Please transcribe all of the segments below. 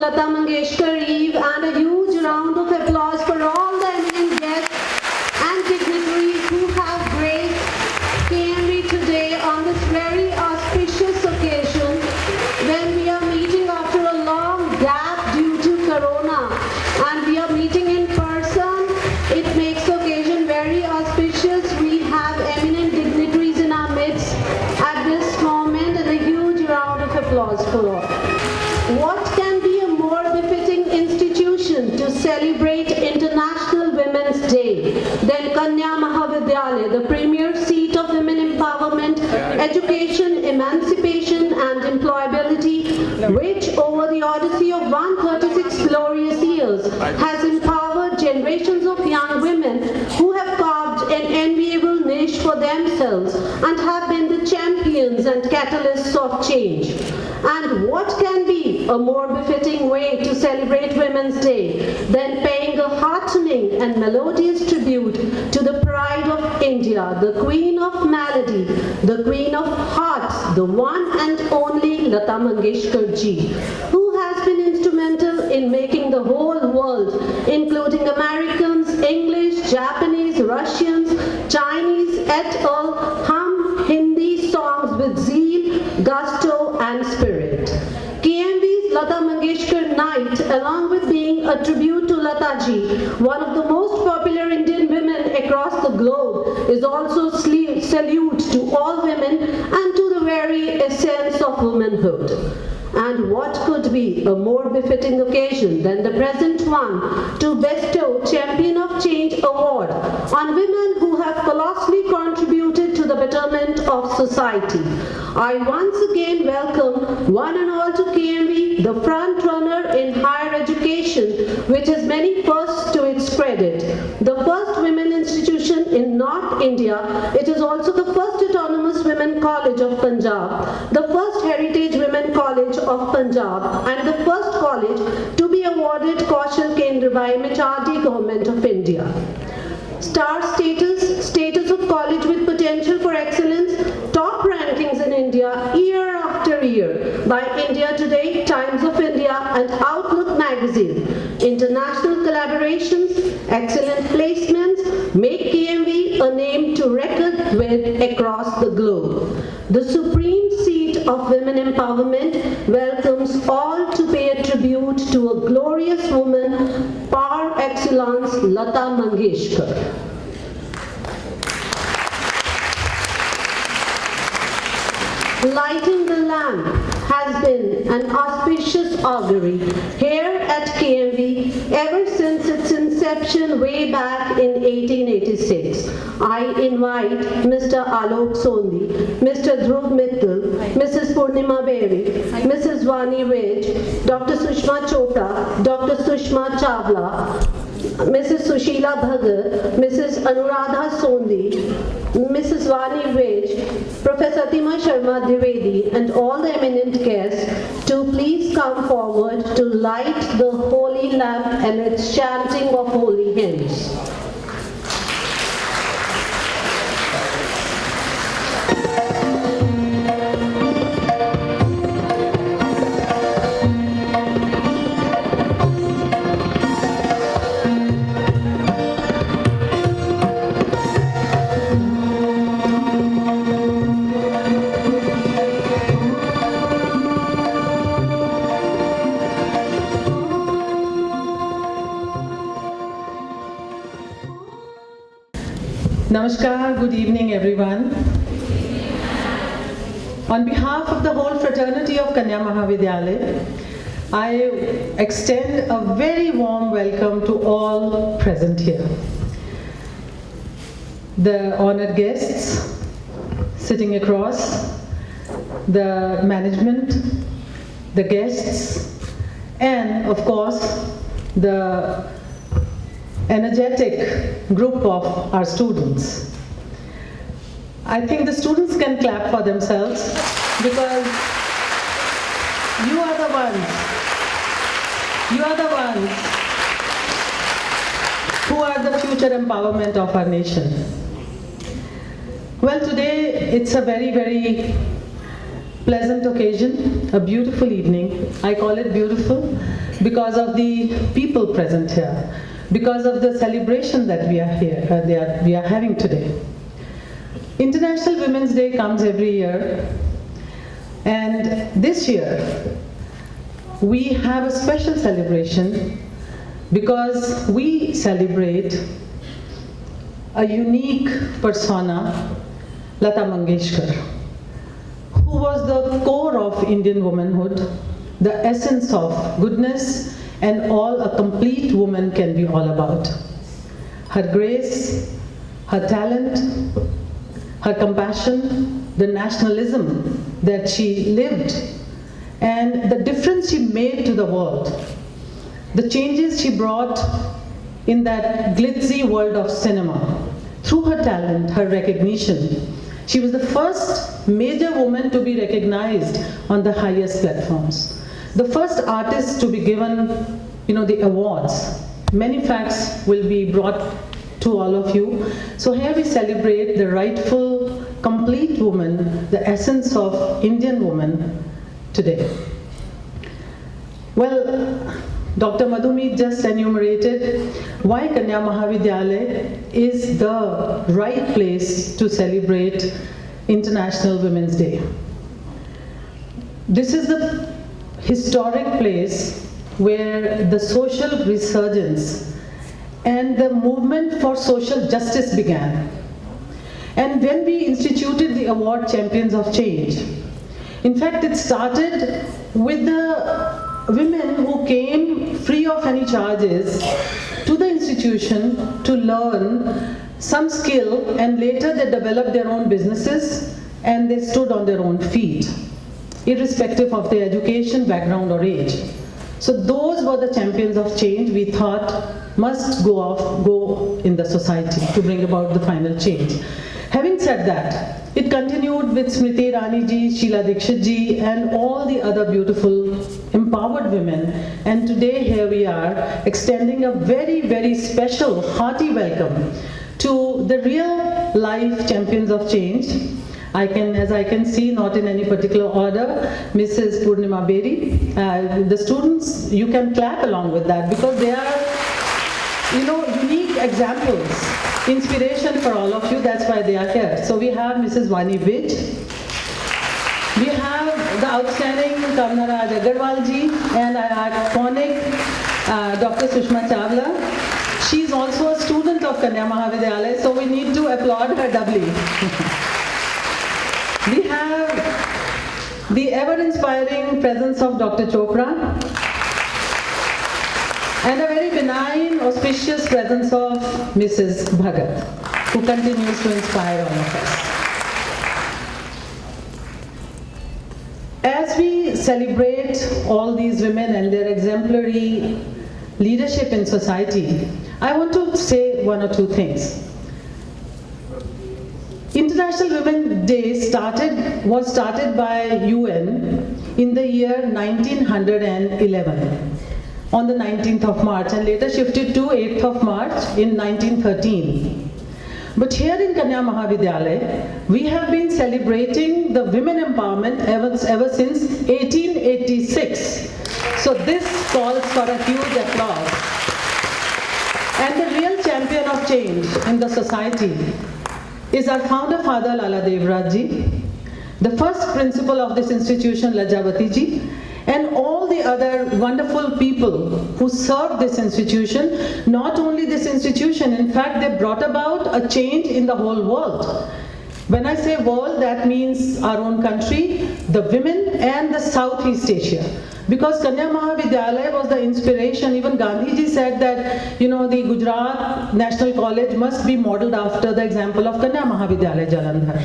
Lata Mangeshkar Eve, and a huge round of applause for all the eminent guests and dignitaries who have graced KMV today on this very auspicious occasion when we are meeting after a long gap due to Corona, and we are meeting in person. It makes the occasion very auspicious. We have eminent dignitaries in our midst at this moment, and a huge round of applause for all. What can be a more befitting institution to celebrate International Women's Day than Kanya Mahavidyalaya, the premier seat of women empowerment, education, emancipation and employability, which over the odyssey of 136 glorious years has empowered generations of young women who have carved an enviable niche for themselves and have been the champions and catalysts of change. And what can be a more befitting way to celebrate Women's Day than paying a heartening and melodious tribute to the pride of India, the Queen of Melody, the Queen of Hearts, the one and only Lata Mangeshkar ji, who has been instrumental in making the whole world, including Americans, English, Japanese, Russians, Chinese et al., hum Hindi songs with zeal, gusto and spirit. KMV's Lata Mangeshkar Night, along with being a tribute to Lata ji, one of the most popular Indian women across the globe, is also salute to all women and to the very essence of womanhood. And what could be a more befitting occasion than the present one to bestow Champion of Change Award on women who have colossally contributed to the betterment of society. I once again welcome one and all to KMV, the front runner in higher education, which has many firsts to its credit. The first women institution in North India, it is also the first autonomous women college of Punjab, the first heritage women college of Punjab, and the first college to be awarded Kaushal Kendra by MHRD Government of India. Star status of college with potential for excellence, top rankings in India year after year by India Today, Times of India and Outlook magazine. International collaborations, excellent placements make KMV a name to reckon with across the globe. The supreme seat of women empowerment welcomes all to pay a tribute to a glorious woman, par excellence, Lata Mangeshkar. Lighting the lamp has been an auspicious augury here at KMV ever since its inception way back in 1886. I invite Mr. Alok Sondi, Mr. Dhruv Mittal, Mrs. Purnima Berry, Mrs. Vani Ridge, Dr. Sushma Chopra, Dr. Sushma Chawla, Mrs. Sushila Bhagat, Mrs. Anuradha Sondi, Mrs. Vani Ridge, Professor Tima Sharma Dwivedi, and all the eminent guests to please come forward to light the holy lamp amidst chanting of holy hymns. Namaskar, good evening everyone. On behalf of the whole fraternity of Kanya Mahavidyalaya, I extend a very warm welcome to all present here. The honored guests sitting across, the management, the guests, and of course the energetic group of our students. I think the students can clap for themselves because you are the ones who are the future empowerment of our nation. Well, today it's a very, very pleasant occasion, a beautiful evening. I call it beautiful because of the people present here, because of the celebration that we are having today. International Women's Day comes every year, and this year we have a special celebration because we celebrate a unique persona, Lata Mangeshkar, who was the core of Indian womanhood, the essence of goodness and all a complete woman can be all about. Her grace, her talent, her compassion, the nationalism that she lived, and the difference she made to the world, the changes she brought in that glitzy world of cinema. Through her talent, her recognition, she was the first major woman to be recognized on the highest platforms. The first artist to be given, the awards. Many facts will be brought to all of you. So here we celebrate the rightful, complete woman, the essence of Indian woman today. Well, Dr. Madhumeet just enumerated why Kanya Mahavidyalaya is the right place to celebrate International Women's Day. This is the historic place where the social resurgence and the movement for social justice began. And when we instituted the award Champions of Change, in fact it started with the women who came free of any charges to the institution to learn some skill, and later they developed their own businesses and they stood on their own feet, irrespective of their education, background or age. So those were the champions of change we thought must go in the society to bring about the final change. Having said that, it continued with Smriti Irani ji, Sheila Dikshit ji, and all the other beautiful, empowered women. And today here we are, extending a very, very special, hearty welcome to the real life champions of change. As I can see, not in any particular order, Mrs. Purnima Beri. The students, you can clap along with that because they are, unique examples, inspiration for all of you. That's why they are here. So we have Mrs. Vani Vij. We have the outstanding Kamnaraj Agarwal ji and our iconic Dr. Sushma Chawla. She's also a student of Kanya Mahavidyalaya, so we need to applaud her doubly. We have the ever-inspiring presence of Dr. Chopra and a very benign, auspicious presence of Mrs. Bhagat, who continues to inspire all of us. As we celebrate all these women and their exemplary leadership in society, I want to say one or two things. International Women's Day was started by UN in the year 1911 on the 19th of March and later shifted to 8th of March in 1913. But here in Kanya Mahavidyalaya, we have been celebrating the women empowerment ever since 1886. So this calls for a huge applause. And the real champion of change in the society is our founder father Lala Devraj ji, the first principal of this institution Lajjavati ji, and all the other wonderful people who served this institution. Not only this institution, in fact they brought about a change in the whole world. When I say world, that means our own country, the women and the Southeast Asia. Because Kanya Mahavidyalaya was the inspiration. Even Gandhi ji said that, the Gujarat National College must be modeled after the example of Kanya Mahavidyalaya Jalandhar.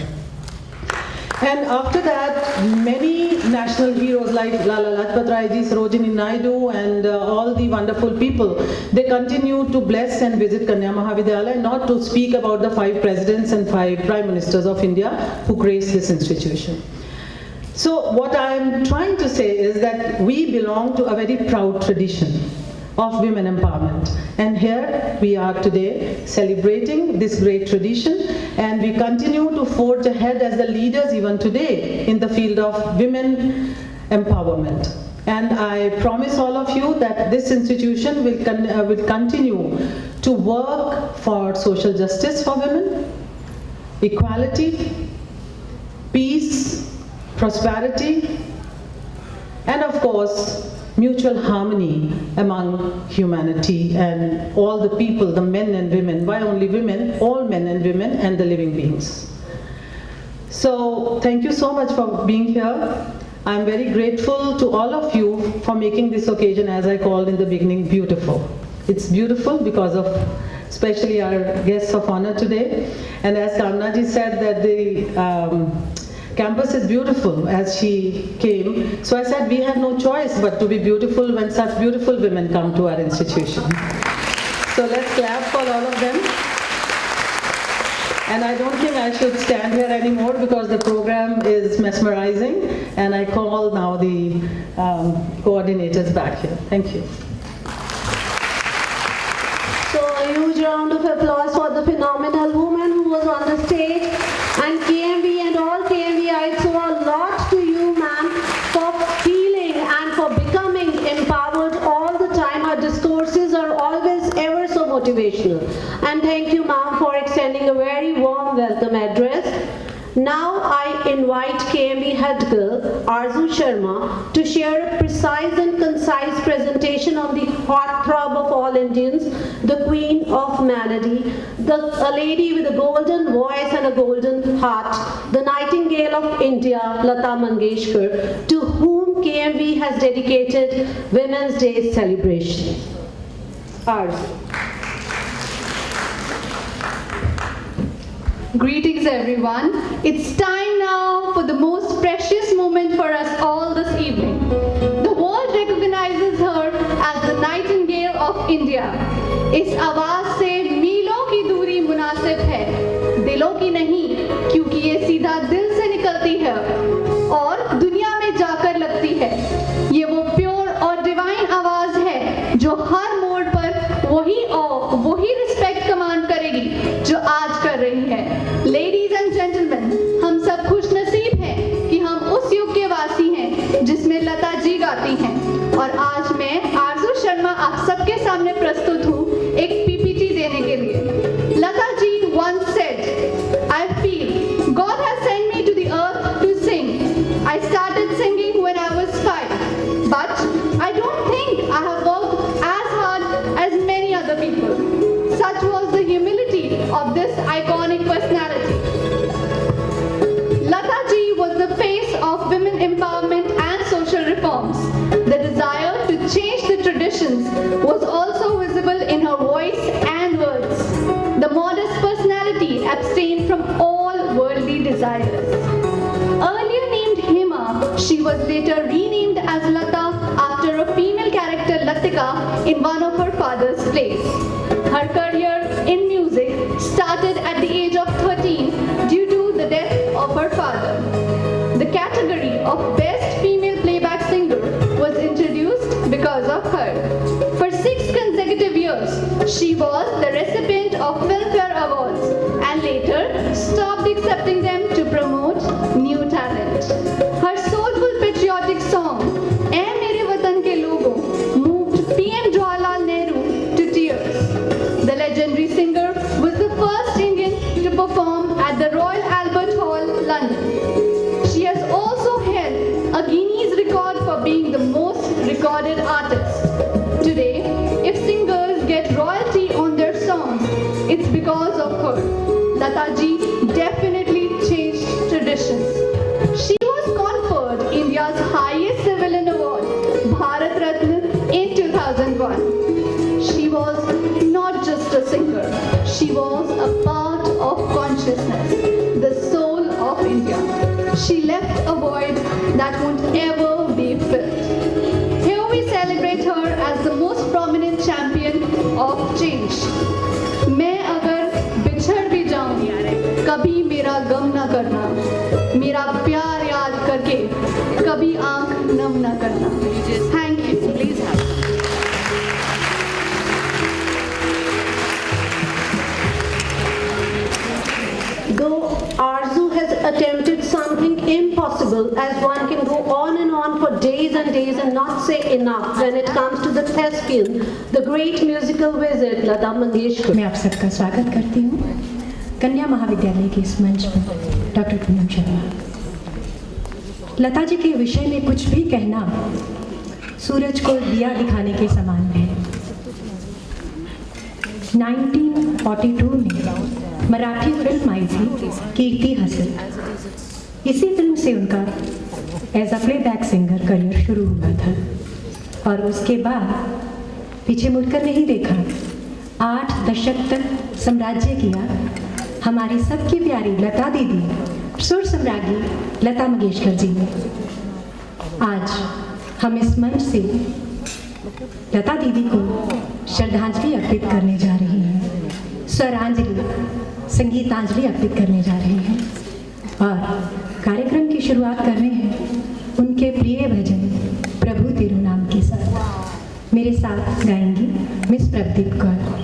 And after that, many national heroes like Lala Lajpat Rai ji, Sarojini Naidu, and all the wonderful people, they continue to bless and visit Kanya Mahavidyalaya, not to speak about the 5 presidents and 5 prime ministers of India who graced this institution. So what I'm trying to say is that we belong to a very proud tradition of women empowerment. And here we are today celebrating this great tradition, and we continue to forge ahead as the leaders even today in the field of women empowerment. And I promise all of you that this institution will continue to work for social justice for women, equality, peace, prosperity, and of course, mutual harmony among humanity and all the people, the men and women. Why only women? All men and women and the living beings. So thank you so much for being here. I'm very grateful to all of you for making this occasion, as I called in the beginning, beautiful. It's beautiful because of especially our guests of honor today. And as Kamna ji said that the campus is beautiful as she came. So I said we have no choice but to be beautiful when such beautiful women come to our institution. So let's clap for all of them. And I don't think I should stand here anymore because the program is mesmerizing, and I call now the coordinators back here. Thank you. So a huge round of applause for the phenomenal woman who was on the stage, and KMV and all KMVites, so a lot to you, ma'am, for feeling and for becoming empowered all the time. Our discourses are always ever so motivational. And thank you, ma'am, for extending a very warm welcome address. Now I invite KMV head girl Arzu Sharma to share a precise and concise presentation on the heartthrob of all Indians, the queen of melody, a lady with a golden voice and a golden heart, the nightingale of India, Lata Mangeshkar, to whom KMV has dedicated Women's Day celebration. Arzu. Greetings everyone. It's time now for the most precious moment for us all this evening. The world recognizes her as the Nightingale of India. इस आवाज से मीलों की दूरी मुनासिब है, दिलों की नहीं, क्योंकि ये सीधा दिल से निकलती है और दुनिया में जाकर लगती है। ये वो प्योर और डिवाइन आवाज है जो हर मोड़ पर वही रिस्पेक्ट कमांड करेगी जो आज कर रही है। लेडीज एंड जेंटलमैन, हम सब खुशनसीब हैं कि हम उस युग के वासी हैं जिसमें लता जी गाती हैं। और आज मैं आरजू शर्मा आप सबके सामने प्रस्तुत हूँ एक पीपीटी देने के लिए। Lata ji once said, I feel God has sent me to the earth to sing. I started singing when I was 5, but I don't think I have worked as hard as many other people. Such was the humility of this iconic personality. Lata ji was the face of women empowerment and social reforms. The desire to change the traditions was also visible in her voice and words. The modest personality abstained from all worldly desires. Earlier named Hima, she was later renamed as Lata after a female character Latika in one of her father's plays. Her career in music started at the age of 13 due to the death of her father. The category of Best Female Playback Singer was introduced because of her. For 6 consecutive years, she was the recipient of Filmfare Awards and later stopped accepting them to promote new talent. Her soulful patriotic song, "Ae Mere Watan Ke Logo," moved PM Jawaharlal Nehru to tears. The legendary singer was the first Indian to perform at the Royal Albert Hall, London. She has also held a Guinness record for being the most recorded artist. Today, if singers get royalty on their songs, it's because of her. Lata ji definitely changed traditions. She was conferred India's highest civilian award, Bharat Ratna, in 2001. She was not just a singer, she was a part of consciousness, the soul of India. She left a void that won't ever be filled. Here we celebrate her as the most prominent champion of change. मैं अगर बिछड़ भी जाऊं, कभी मेरा गम न करना, मेरा प्यार याद करके कभी आंख नम न करना। Thank you. Please have. Though Arzu has attempted something impossible, as one can go on and on for days and days and not say enough when it comes to the thespian, the great musical wizard Lata Mangeshkar. मैं आप सबका स्वागत करती हूँ कन्या महाविद्यालय के इस मंच पर। डॉक्टर पूनम शर्मा, लता जी के विषय में कुछ भी कहना सूरज को दिया दिखाने के समान है। 1942 में मराठी फिल्म आई थी कीर्ति हसन। इसी फिल्म से उनका as a playback singer career शुरू हुआ था और उसके बाद पीछे मुड़कर नहीं देखा। 8 दशक तक साम्राज्य किया हमारी सबकी प्यारी लता दीदी, सुर सम्राज्ञी लता मंगेशकर जी ने। आज हम इस मंच से लता दीदी को श्रद्धांजलि अर्पित करने जा रहे हैं, स्वरांजलि, संगीतांजलि अर्पित करने जा रहे हैं और कार्यक्रम की शुरुआत कर रहे हैं उनके प्रिय भजन प्रभु तेरू नाम के साथ। मेरे साथ गाएंगी मिस प्रदीप कौर।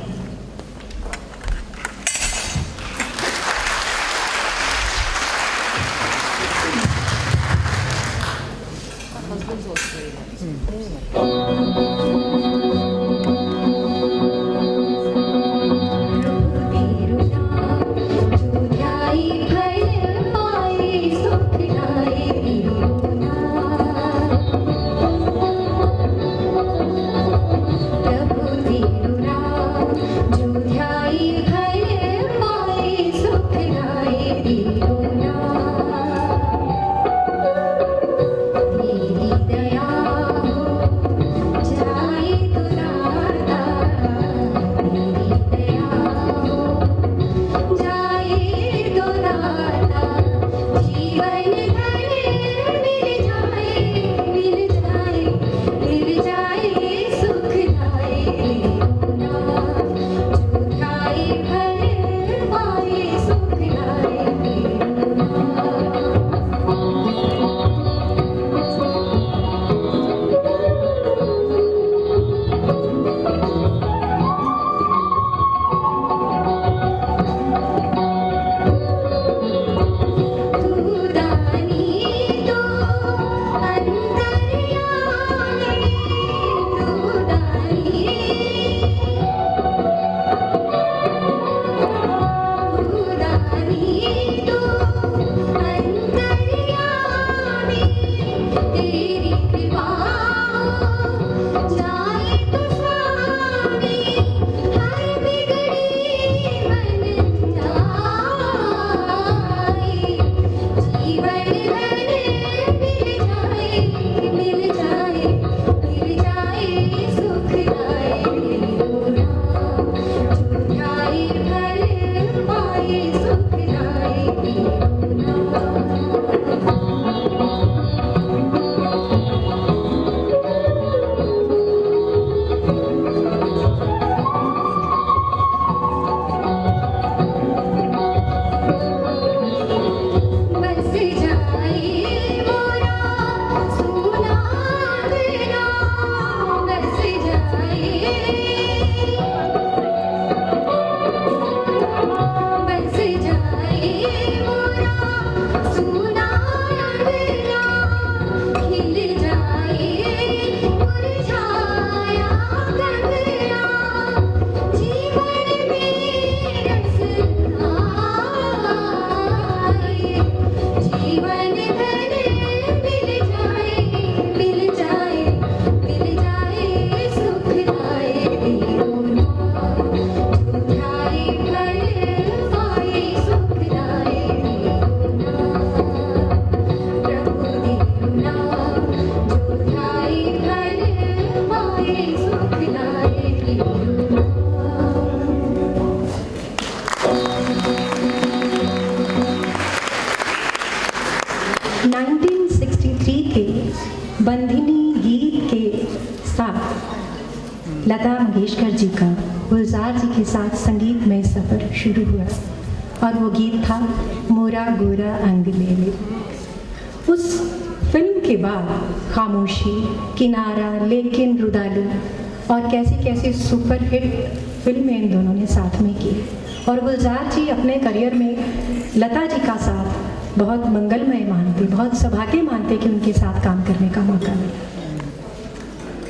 लता मंगेशकर जी का गुलजार जी के साथ संगीतमय सफ़र शुरू हुआ और वो गीत था मोरा गोरा अंग ले ले। उस फिल्म के बाद खामोशी, किनारा, लेकिन रुदाली और कैसी कैसी सुपरहिट फिल्में इन दोनों ने साथ में की और गुलजार जी अपने करियर में लता जी का साथ बहुत मंगलमय मानते, बहुत सौभाग्य मानते कि उनके साथ काम करने का मौका मिला।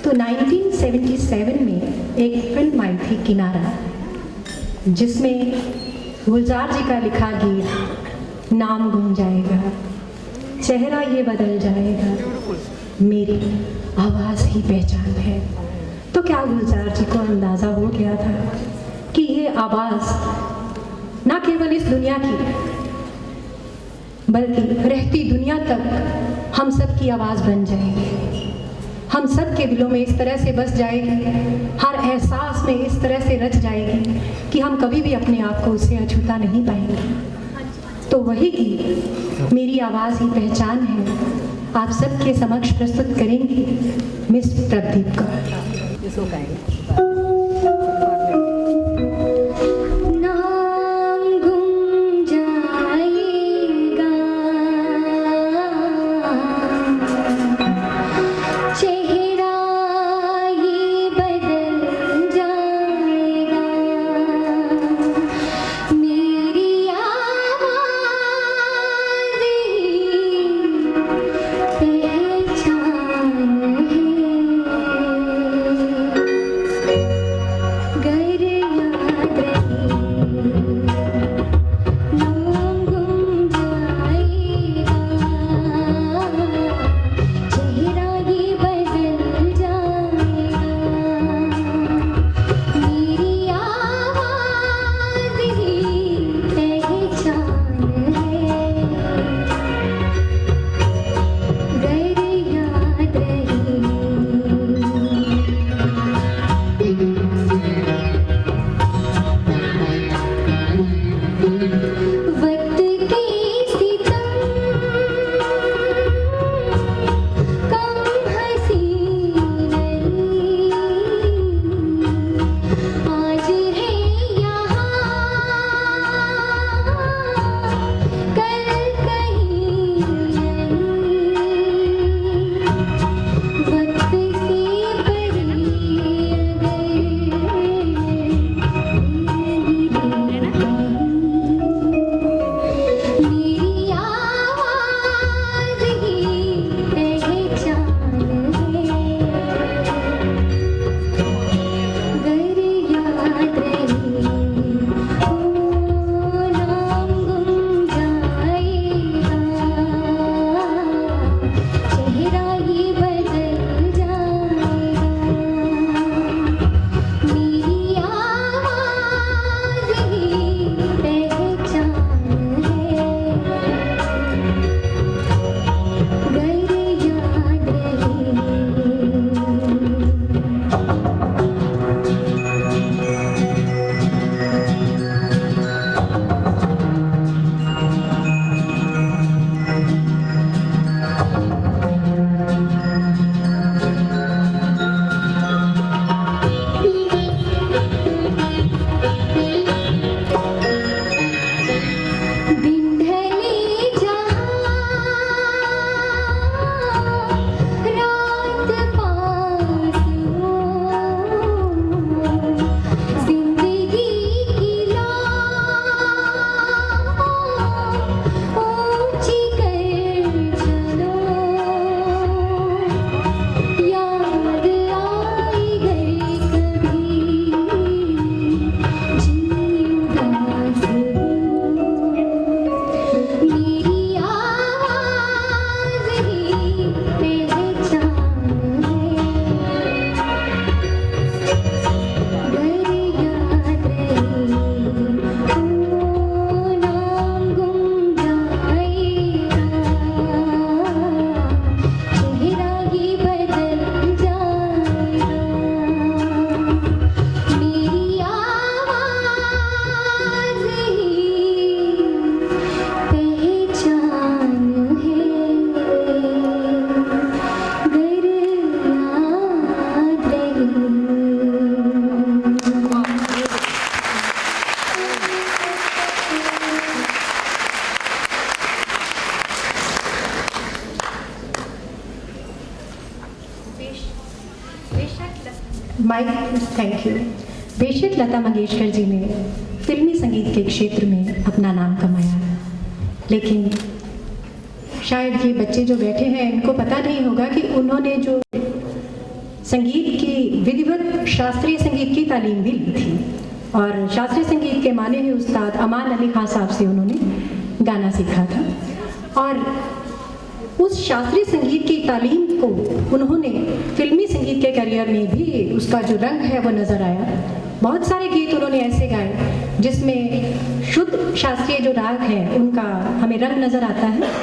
तो 1977 में एक फिल्म आई थी किनारा, जिसमें गुलजार जी का लिखा गीत नाम गुम जाएगा, चेहरा ये बदल जाएगा, मेरी आवाज़ ही पहचान है। तो क्या गुलजार जी को अंदाज़ा हो गया था कि ये आवाज़ ना केवल इस दुनिया की बल्कि रहती दुनिया तक हम सब की आवाज़ बन जाएगी, हम सब के दिलों में इस तरह से बस जाएगी, हर एहसास में इस तरह से रच जाएगी कि हम कभी भी अपने आप को उससे अछूता नहीं पाएंगे। तो वही गीत मेरी आवाज़ ही पहचान है आप सबके समक्ष प्रस्तुत करेंगी miss Pradeep Kaur. Thank you. बेशक लता मंगेशकर जी ने फिल्मी संगीत के क्षेत्र में अपना नाम कमाया, लेकिन शायद ये बच्चे जो बैठे हैं इनको पता नहीं होगा कि उन्होंने जो संगीत की विधिवत शास्त्रीय संगीत की तालीम भी ली थी और शास्त्रीय संगीत के माने हुए उस्ताद अमान अली खान साहब से उन्होंने गाना सीखा था और उस शास्त्रीय संगीत की तालीम को उन्होंने फिल्मी संगीत के करियर में भी उसका जो रंग है वो नज़र आया। बहुत सारे गीत उन्होंने ऐसे गाए जिसमें शुद्ध शास्त्रीय जो राग है उनका हमें रंग नज़र आता है।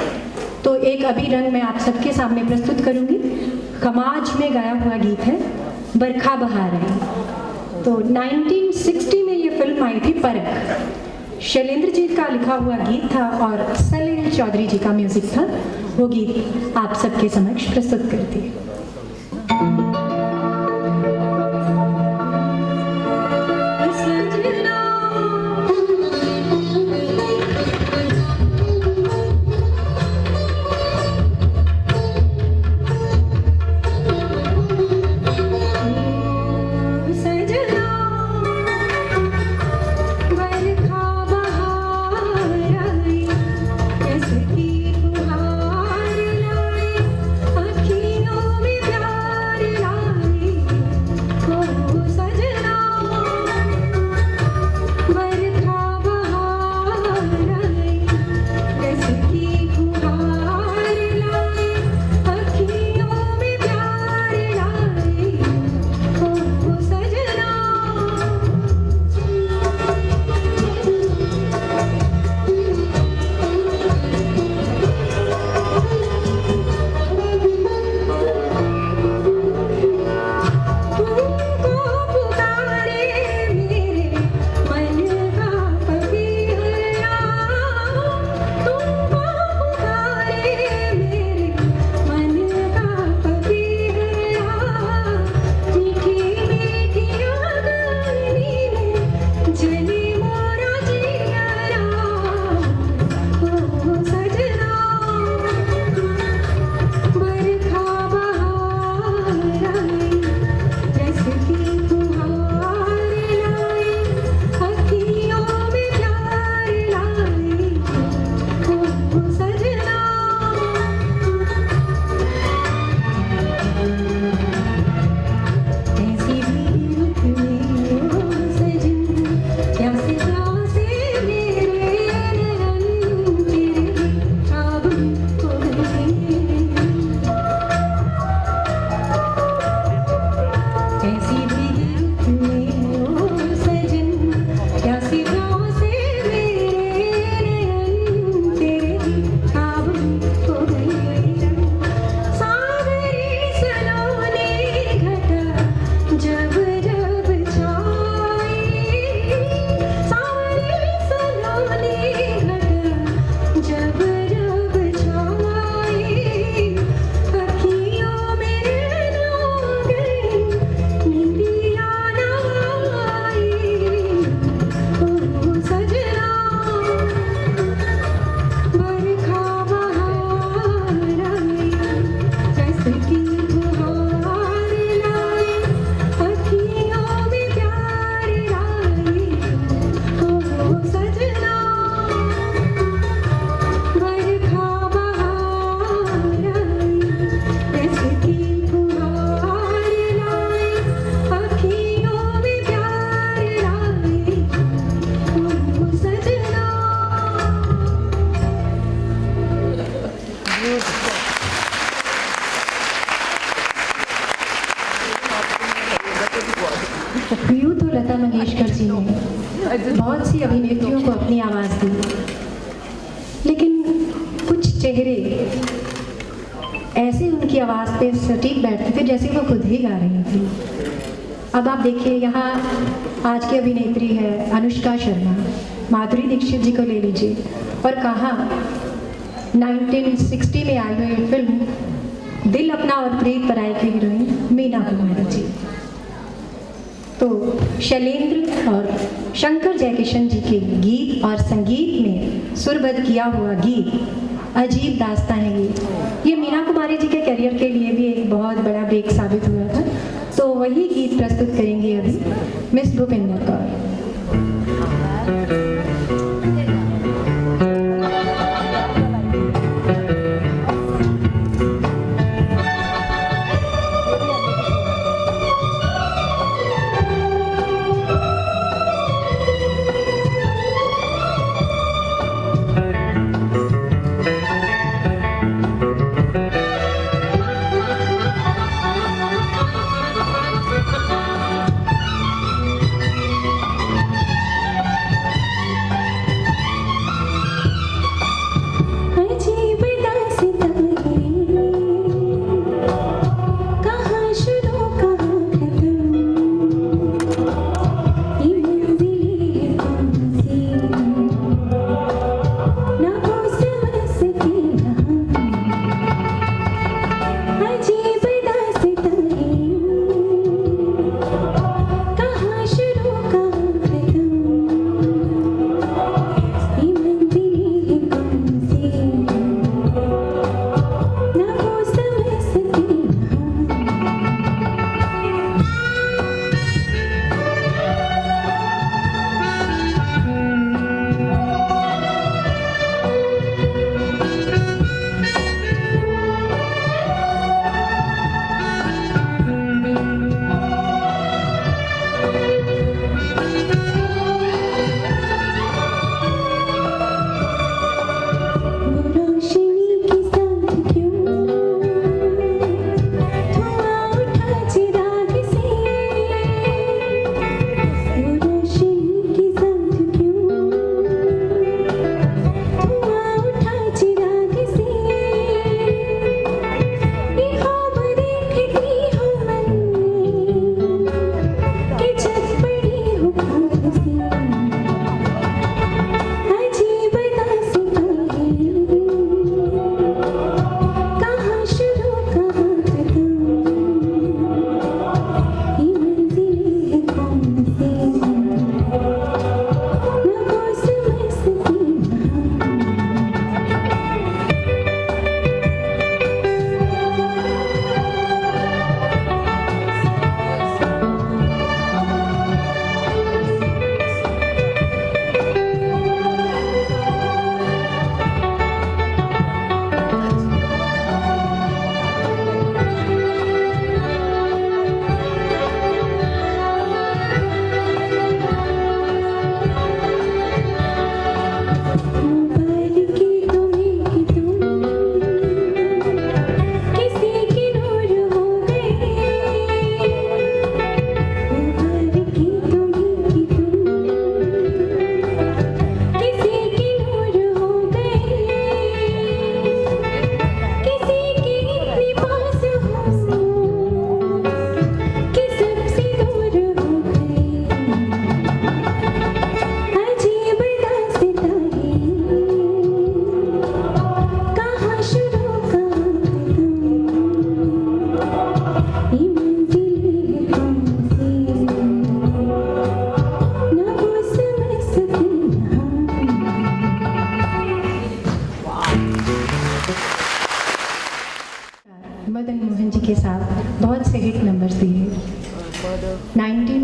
तो एक अभी रंग मैं आप सबके सामने प्रस्तुत करूंगी। खमाज में गाया हुआ गीत है बरखा बहार है। तो 1960 में ये फिल्म आई थी परख। शैलेंद्र जी का लिखा हुआ गीत था और सलील चौधरी जी का म्यूजिक था। वो गीत आप सबके समक्ष प्रस्तुत करती है। यूँ तो लता मंगेशकर जी ने बहुत सी अभिनेत्रियों को अपनी आवाज़ दी, लेकिन कुछ चेहरे ऐसे उनकी आवाज़ पे सटीक बैठते थे जैसे वो खुद ही गा रही थी। अब आप देखिए, यहाँ आज की अभिनेत्री है अनुष्का शर्मा, माधुरी दीक्षित जी को ले लीजिए, और कहाँ 1960 में आई हुई फिल्म दिल अपना और प्रीत पराई की हीरोइन मीना कुमारी जी। तो शैलेंद्र और शंकर जयकिशन जी के गीत और संगीत में सुरबद्ध किया हुआ गीत अजीब दास्तां है ये मीना कुमारी जी के करियर के लिए भी एक बहुत बड़ा ब्रेक साबित हुआ था। तो वही गीत प्रस्तुत करेंगे अभी मिस भूपिंदर कौर।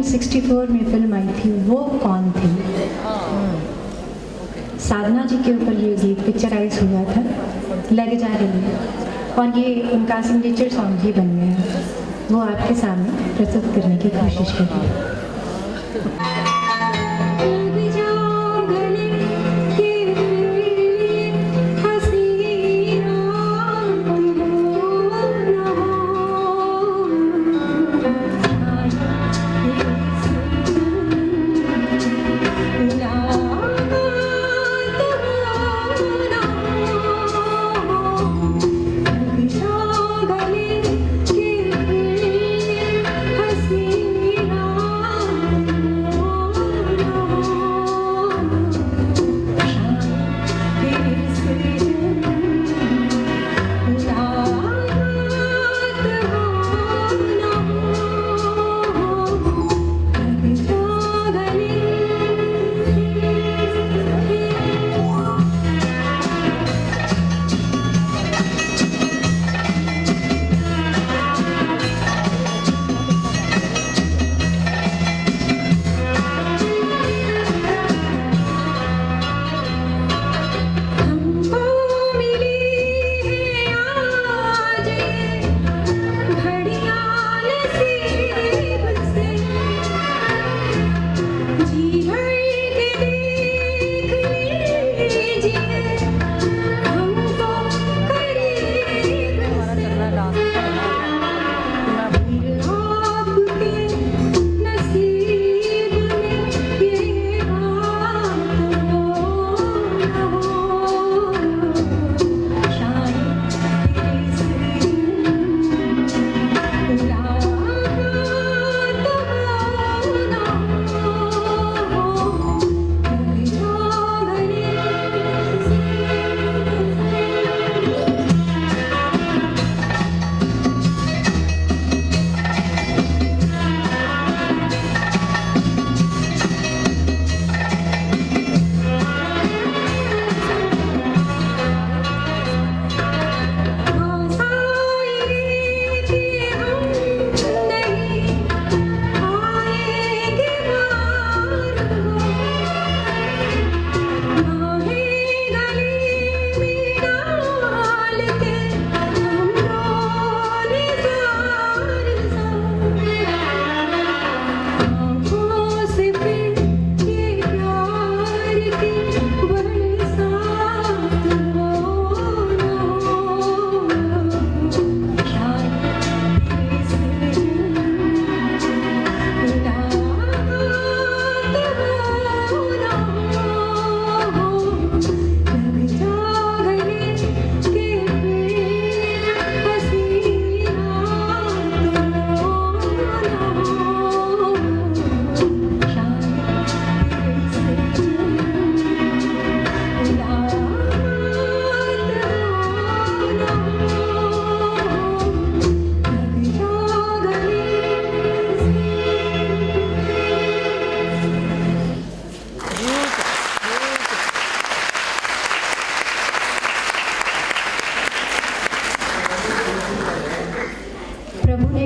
1964 में फिल्म आई थी वो कौन थी? साधना जी के ऊपर ये गीत पिक्चराइज हुआ था, लग जा रही है, और ये उनका सिग्नेचर सॉन्ग भी बन गया है। वो आपके सामने प्रस्तुत करने की कोशिश करेंगे।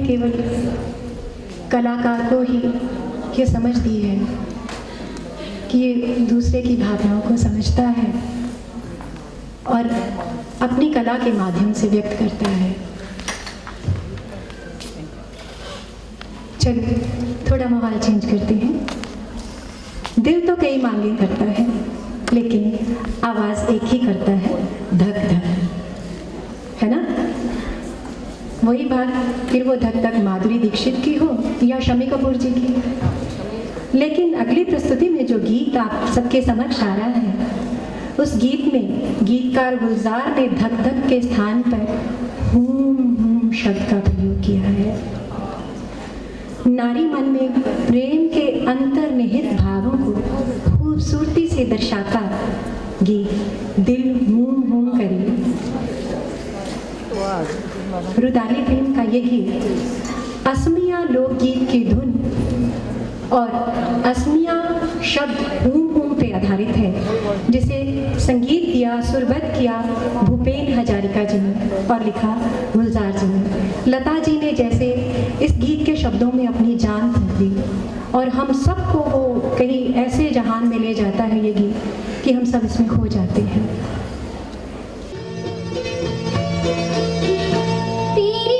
केवल कलाकार को ही ये समझ दी है कि ये दूसरे की भावनाओं को समझता है और अपनी कला के माध्यम से व्यक्त करता है। चलिए थोड़ा माहौल चेंज करते हैं। दिल तो कई मांगे करता है लेकिन आवाज़ एक ही करता है, धक धक, है ना? वही बात फिर वो धक धक माधुरी दीक्षित की हो या शम्मी कपूर जी की। लेकिन अगली प्रस्तुति में जो गीत आप सबके समक्ष आ रहा है, उस गीत में गीतकार गुलजार ने धक धक के स्थान पर हूम शब्द का प्रयोग किया है। नारी मन में प्रेम के अंतर्निहित भावों को खूबसूरती से दर्शाता गीत दिल हूम हूम करे। रुदाली फिल्म का ये गीत असमिया लोकगीत की धुन और असमिया शब्द हूम हूम पे आधारित है, जिसे संगीत दिया, सुरबद्ध किया भूपेन हजारिका जी ने और लिखा गुलजार जी ने। लता जी ने जैसे इस गीत के शब्दों में अपनी जान फूंक दी। और हम सबको वो कहीं ऐसे जहान में ले जाता है ये गीत कि हम सब इसमें खो जाते हैं। दिल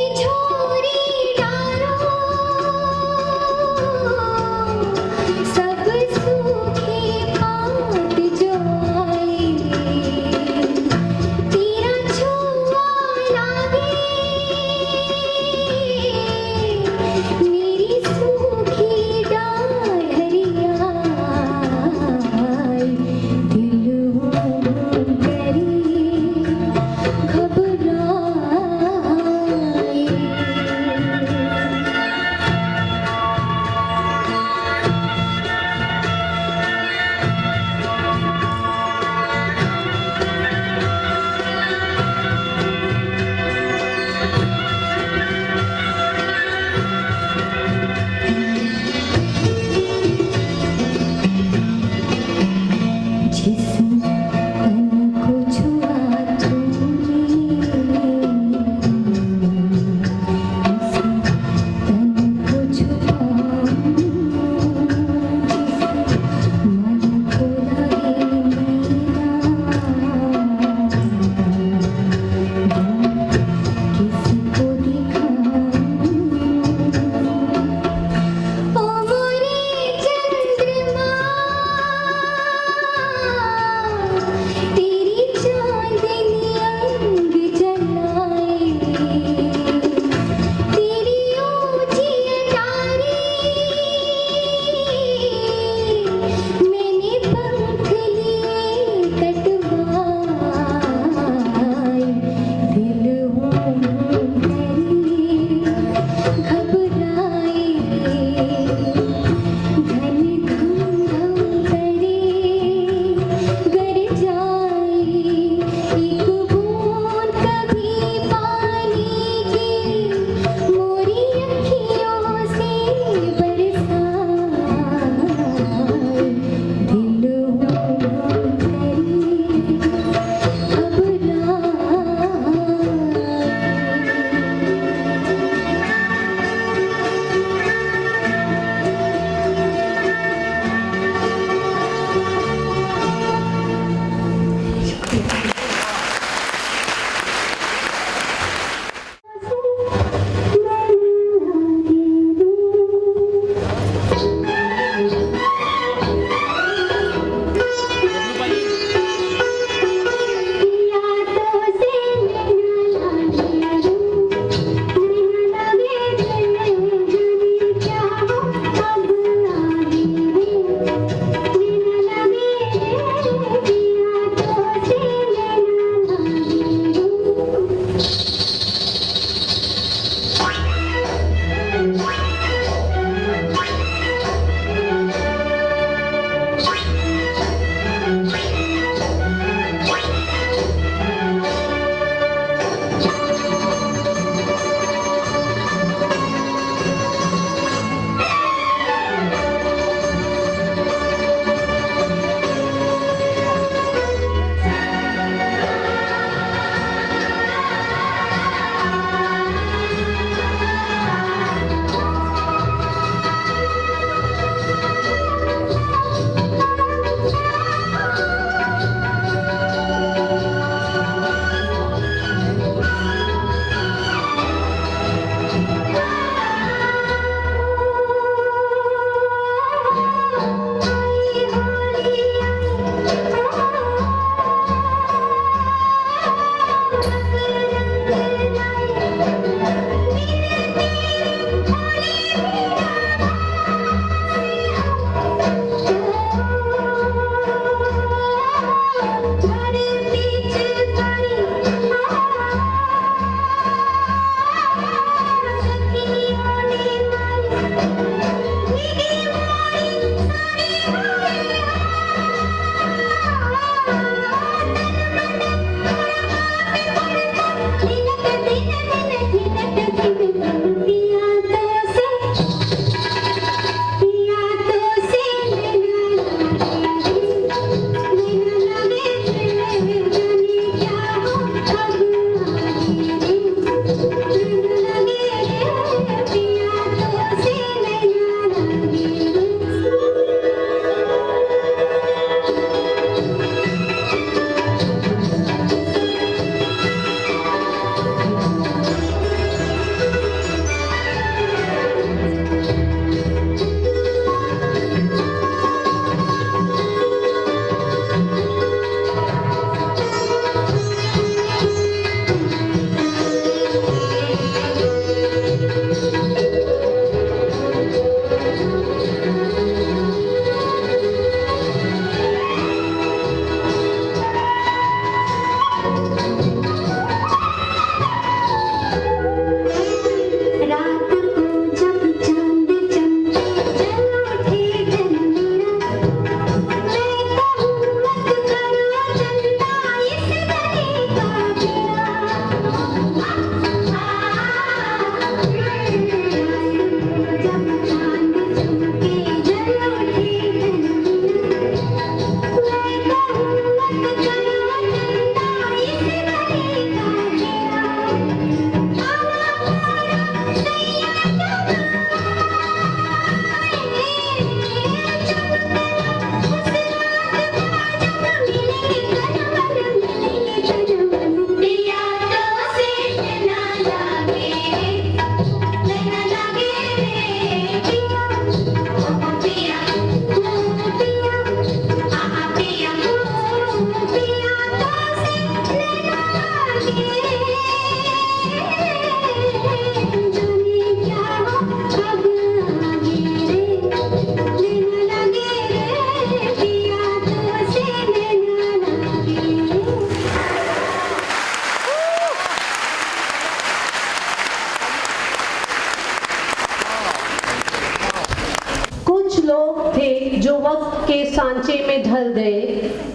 लोग थे जो वक्त के सांचे में ढल गए,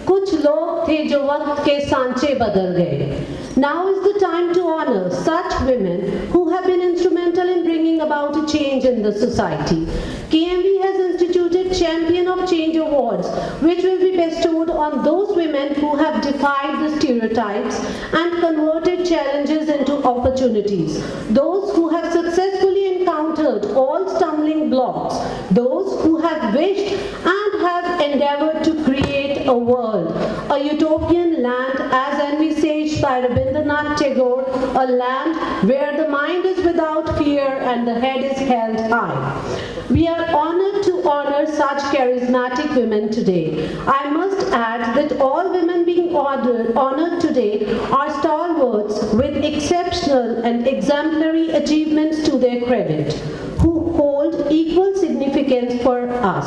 कुछ लोग थे जो वक्त के सांचे बदल गए. Now is the time to honor such women who have been instrumental in bringing about a change in the society. KMV has instituted Champion of Change Awards, which will be bestowed on those women who have defied the stereotypes and converted challenges into opportunities, those who have successfully encountered all stumbling blocks, those who have wished and have endeavored to create a world, a utopian land as envisaged by Rabindranath Tagore, a land where the mind is without fear and the head is held high. We are honored to honor such charismatic women today. I must add that all women being honored today are stalwarts with exceptional and exemplary achievements to their credit, who hold equal significance for us.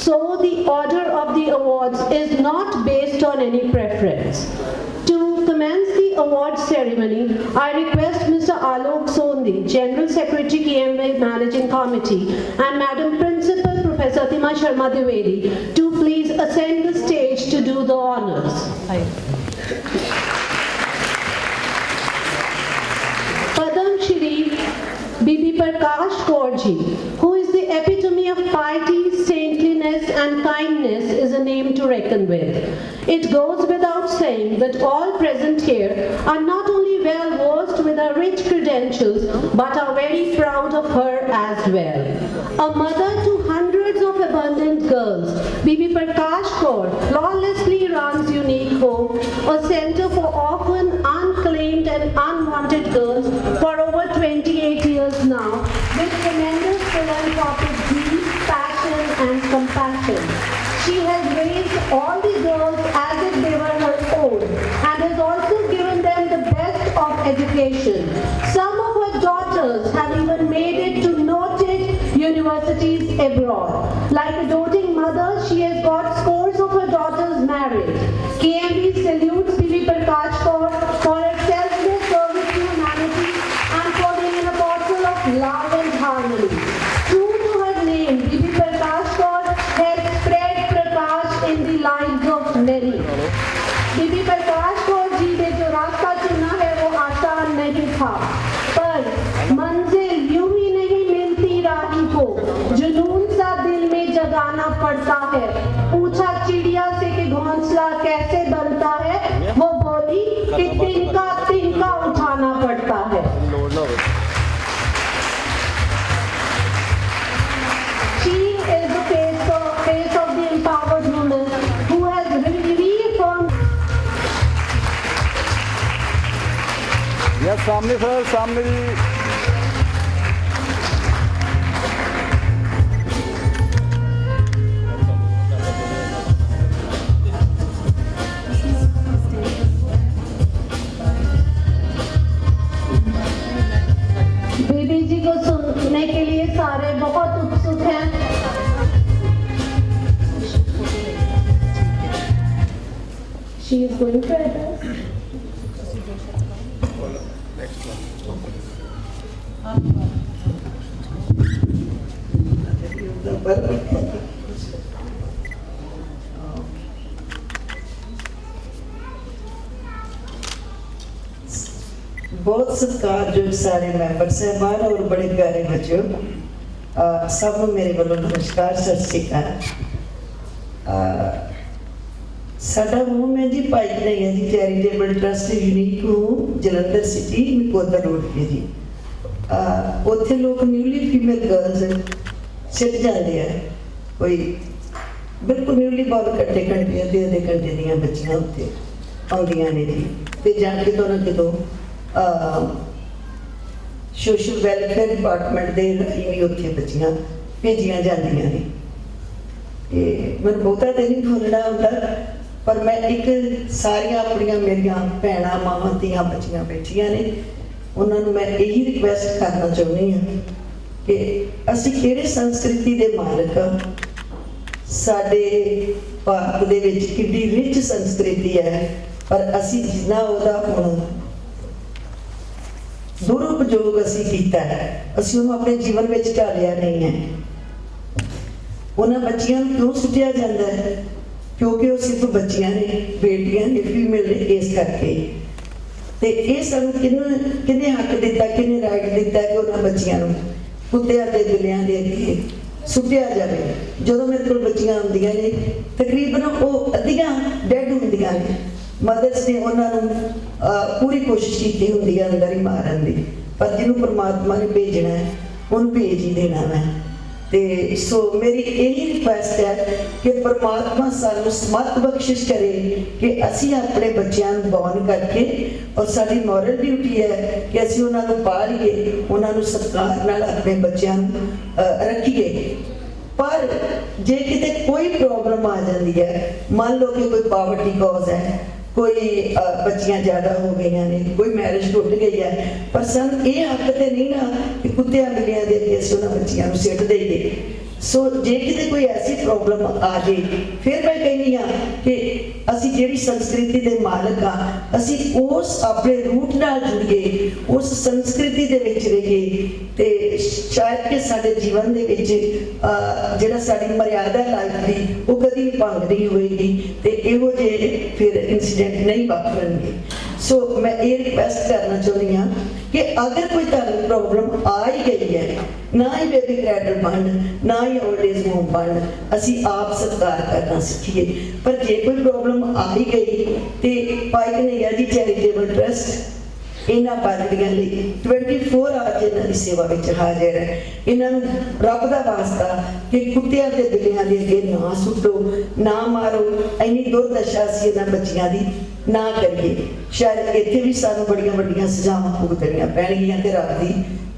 So the order of the awards is not based on any preference. To commence the award ceremony, I request Mr. Alok Sondi, General Secretary KMV Managing Committee, and Madam Principal Professor Tima Sharma Dwivedi to please ascend the stage to do the honors. Padam Shri Bibi Prakash Kaur Ji, who is the epitome of piety, saintliness and kindness, is a name to reckon with. It goes without saying that all present here are not only well versed with her rich credentials, but are very proud of her as well. A mother to hundreds of abundant girls, Bibi Prakash Kaur flawlessly runs Unique Hope, a center for orphan, unclaimed and unwanted girls for over 28 years now, with tremendous philanthropic zeal, passion and compassion. She has raised all the girls as if they were her own and has also given them the best of education. Some of her daughters have even made it to noted universities abroad. Like a doting mother, she has got scores of her daughters married. KMV salutes Bibi Prakash Kaur for her selfless service to humanity and for being an apostle of love and harmony. True to her name, Bibi Prakash Kaur has spread Prakash in the lives of many. Bibi Prakash Kaur जी ने जो रास्ता चुना है वो आसान नहीं था, पर मंजिल यूं ही नहीं मिलती राही को, जुनून सा दिल में जगाना पड़ता है. पूछा चिड़िया से कि घोंसला कैसे बनता है, वो बोली कि तिनका तिनका उठाना पड़ता है. She is the face of the empowered woman who has reaffirmed. यार सामने सर, सामने जी. बीबी जी को सुनने के लिए सारे बहुत उत्सुक हैं. She is going to address. बहुत सत्कारयोग सारे मैंबर साहबान और बड़े प्यारे बच्चों, सब ਨੂੰ ਮੇਰੇ ਵੱਲੋਂ ਨਮਸਕਾਰ, ਸਤਿ ਸ਼੍ਰੀ ਅਕਾਲ. ਸਾਡਾ ਹੋਮ ਹੈ ਜੀ ਭਾਈ ਕਨਈਆ ਜੀ charitable trust unique home, Jalandhar city, Nakodar road ਤੇ ਜੀ. ਉੱਥੇ ਲੋਕ ਨਿਊਲੀ ਫੀਮੇਲ ਗਰਲਸ ਸਿੱਟ ਜਾਂਦੇ ਆ, ਕੋਈ ਬਿਲਕੁਲ ਨਿਊਲੀ ਬੋਰਨ ਘੰਟੇ ਅੱਧੇ ਘੰਟੇ ਦੀਆਂ ਬੱਚੀਆਂ ਉੱਥੇ ਆਉਂਦੀਆਂ ਨੇ ਜੀ, ਤੇ ਜਾ ਕੇ ਕਿਤੋਂ ਨਾ ਕਿਤੋਂ ਸੋਸ਼ਲ ਵੈਲਫੇਅਰ ਡਿਪਾਰਟਮੈਂਟ ਦੇ ਰਾਹੀਂ ਵੀ ਉੱਥੇ ਬੱਚੀਆਂ ਭੇਜੀਆਂ ਜਾਂਦੀਆਂ ਨੇ. ਤੇ ਮੈਨੂੰ ਬਹੁਤਾ ਤੇ ਨਹੀਂ ਬੋਲਣਾ ਹੁੰਦਾ, ਪਰ ਮੈਂ ਇੱਕ ਸਾਰੀਆਂ ਆਪਣੀਆਂ ਮੇਰੀਆਂ ਭੈਣਾਂ, ਮਾਵਾਂ, ਧੀਆਂ, ਬੱਚੀਆਂ ਬੈਠੀਆਂ ਨੇ, ਉਹਨਾਂ ਨੂੰ ਮੈਂ ਇਹੀ ਰਿਕੁਐਸਟ ਕਰਨਾ ਚਾਹੁੰਦੀ ਹਾਂ ਕਿ ਅਸੀਂ ਕਿਹੜੇ ਸੰਸਕ੍ਰਿਤੀ ਦੇ ਮਾਲਕ ਹਾਂ. ਸਾਡੇ ਭਾਰਤ ਦੇ ਵਿੱਚ ਕਿੰਨੀ ਰਿਚ ਸੰਸਕ੍ਰਿਤੀ ਹੈ, ਪਰ ਅਸੀਂ ਜਿੰਨਾ ਉਹਦਾ ਹੁਣ ਦੁਰਉਪਯੋਗ ਅਸੀਂ ਕੀਤਾ ਹੈ, ਅਸੀਂ ਉਹਨੂੰ ਆਪਣੇ ਜੀਵਨ ਵਿੱਚ ਢਾਲਿਆ ਨਹੀਂ ਹੈ. ਉਹਨਾਂ ਬੱਚੀਆਂ ਨੂੰ ਕਿਉਂ ਸੁੱਟਿਆ ਜਾਂਦਾ ਹੈ? ਕਿਉਂਕਿ ਉਹ ਸਿਰਫ ਬੱਚੀਆਂ ਨੇ, ਬੇਟੀਆਂ ਨੇ, ਫੀਮੇਲ ਨੇ, ਇਸ ਕਰਕੇ। ਤੇ ਇਹ ਸਾਨੂੰ ਕਿਹਨੇ ਹੱਕ ਦਿੱਤਾ, ਕਿਹਨੇ ਰਾਈਟ ਦਿੱਤਾ ਕਿ ਉਹਨਾਂ ਬੱਚੀਆਂ ਨੂੰ ਕੁੱਤਿਆਂ ਦੇ ਬਿੱਲਿਆਂ ਦੇ ਅੱਗੇ ਸੁੱਟਿਆ ਜਾਵੇ? ਜਦੋਂ ਮੇਰੇ ਕੋਲ ਬੱਚੀਆਂ ਆਉਂਦੀਆਂ ਨੇ, ਤਕਰੀਬਨ ਉਹ ਅੱਧੀਆਂ ਡੈਡ ਹੁੰਦੀਆਂ ਨੇ। ਮਦਰਸ ਨੇ ਉਹਨਾਂ ਨੂੰ ਪੂਰੀ ਕੋਸ਼ਿਸ਼ ਕੀਤੀ ਹੁੰਦੀ ਹੈ ਅੰਦਰ ਹੀ ਮਾਰਨ ਦੀ, ਪਰ ਜਿਹਨੂੰ ਪਰਮਾਤਮਾ ਨੇ ਭੇਜਣਾ ਹੈ ਉਹਨੂੰ ਭੇਜ ਹੀ ਦੇਣਾ ਮੈਂ। ਤੇ ਸੋ ਮੇਰੀ ਇਹੀ ਰਿਕੁਐਸਟ ਹੈ ਕਿ ਪਰਮਾਤਮਾ ਸਾਨੂੰ ਸਮਤ ਬਖਸ਼ਿਸ਼ ਕਰੇ ਕਿ ਅਸੀਂ ਆਪਣੇ ਬੱਚਿਆਂ ਨੂੰ ਬੌਰਨ ਕਰਕੇ, ਔਰ ਸਾਡੀ ਮੋਰਲ ਡਿਊਟੀ ਹੈ ਕਿ ਅਸੀਂ ਉਹਨਾਂ ਨੂੰ ਪਾਲੀਏ, ਉਹਨਾਂ ਨੂੰ ਸਤਿਕਾਰ ਨਾਲ ਆਪਣੇ ਬੱਚਿਆਂ ਨੂੰ ਰੱਖੀਏ। ਪਰ ਜੇ ਕਿਤੇ ਕੋਈ ਪ੍ਰੋਬਲਮ ਆ ਜਾਂਦੀ ਹੈ, ਮੰਨ ਲਓ ਕਿ ਕੋਈ ਪਾਵਰਟੀ ਕਾਜ਼ ਹੈ, ਕੋਈ ਬੱਚੀਆਂ ਜ਼ਿਆਦਾ ਹੋ ਗਈਆਂ ਨੇ, ਕੋਈ ਮੈਰਿਜ ਟੁੱਟ ਗਈ ਹੈ, ਪਰ ਸਾਨੂੰ ਇਹ ਹੱਕ ਤੇ ਨਹੀਂ ਨਾ ਕਿ ਕੁੱਤਿਆਂ ਬਿੱਲਿਆਂ ਦੇ ਅੱਗੇ ਅਸੀਂ ਉਹਨਾਂ ਬੱਚੀਆਂ ਨੂੰ ਸਿੱਟ ਦੇਈਏ। ਸੋ ਜੇ ਕਿਤੇ ਕੋਈ ਐਸੀ ਪ੍ਰੋਬਲਮ ਆ ਜੇ, ਫਿਰ ਮੈਂ ਕਹਿੰਦੀ ਹਾਂ ਕਿ ਅਸੀਂ ਜਿਹੜੀ ਸੰਸਕ੍ਰਿਤੀ ਦੇ ਮਾਲਕ ਆ, ਅਸੀਂ ਉਸ ਆਪਣੇ ਰੂਟ ਨਾਲ ਜੁੜੀਏ, ਉਸ ਸੰਸਕ੍ਰਿਤੀ ਦੇ ਵਿੱਚ ਰਹੀਏ, ਤੇ ਸ਼ਾਇਦ ਕਿ ਸਾਡੇ ਜੀਵਨ ਦੇ ਵਿੱਚ ਜਿਹੜਾ ਸਾਡੀ ਮਰਿਆਦਾ ਲਾਈਫ ਦੀ ਉਹ ਕਦੀ ਭੰਗ ਨਹੀਂ ਹੋਏਗੀ, ਤੇ ਇਹੋ ਜਿਹੇ ਫਿਰ ਇੰਸੀਡੈਂਟ ਨਹੀਂ ਵਾਪਰਨਗੇ। ਸੋ ਮੈਂ ਇਹ ਰਿਕੁਐਸਟ ਕਰਨਾ ਚਾਹੁੰਦੀ ਹਾਂ ਕਿ ਅਗਰ ਕੋਈ ਤੁਹਾਨੂੰ ਪ੍ਰੋਬਲਮ ਆ ਹੀ ਗਈ ਹੈ, ਨਾ ਹੀ ਬੇਬੀ ਕ੍ਰੈਡਲ ਬਣਨ, ਨਾ ਹੀ ਓਲਡ ਏਜ ਹੋਮ ਬਣਨ, ਅਸੀਂ ਆਪ ਸਤਿਕਾਰ ਕਰਨਾ ਸਿੱਖੀਏ। ਪਰ ਜੇ ਕੋਈ ਪ੍ਰੋਬਲਮ ਆ ਹੀ ਗਈ ਤੇ ਪਾਈਕ ਨਈਆ ਜੀ ਚੈਰੀਟੇਬਲ ਟਰਸਟ ਇਹਨਾਂ ਬਾਲੜੀਆਂ ਲਈ 24 ਆਵਰ ਇਹਨਾਂ ਦੀ ਸੇਵਾ ਵਿੱਚ ਹਾਜ਼ਰ ਹੈ। ਇਹਨਾਂ ਨੂੰ ਰੱਬ ਦਾ ਵਾਸਤਾ ਕਿ ਕੁੱਤਿਆਂ ਤੇ ਬਿੱਲੀਆਂ ਦੇ ਅੱਗੇ ਨਾ ਸੁੱਟੋ, ਨਾ ਮਾਰੋ, ਇੰਨੀ ਦੁਰਦਸ਼ਾ ਅਸੀਂ ਇਹਨਾਂ ਬੱਚੀਆਂ ਦੀ ਨਾ ਕਰੀਏ। ਸ਼ਾਇਦ ਇੱਥੇ ਵੀ ਸਾਨੂੰ ਬੜੀਆਂ ਵੱਡੀਆਂ ਸਜ਼ਾਵਾਂ ਭੁਗਤਣੀਆਂ ਪੈਣਗੀਆਂ ਤੇ ਰੱਬ ਦੀ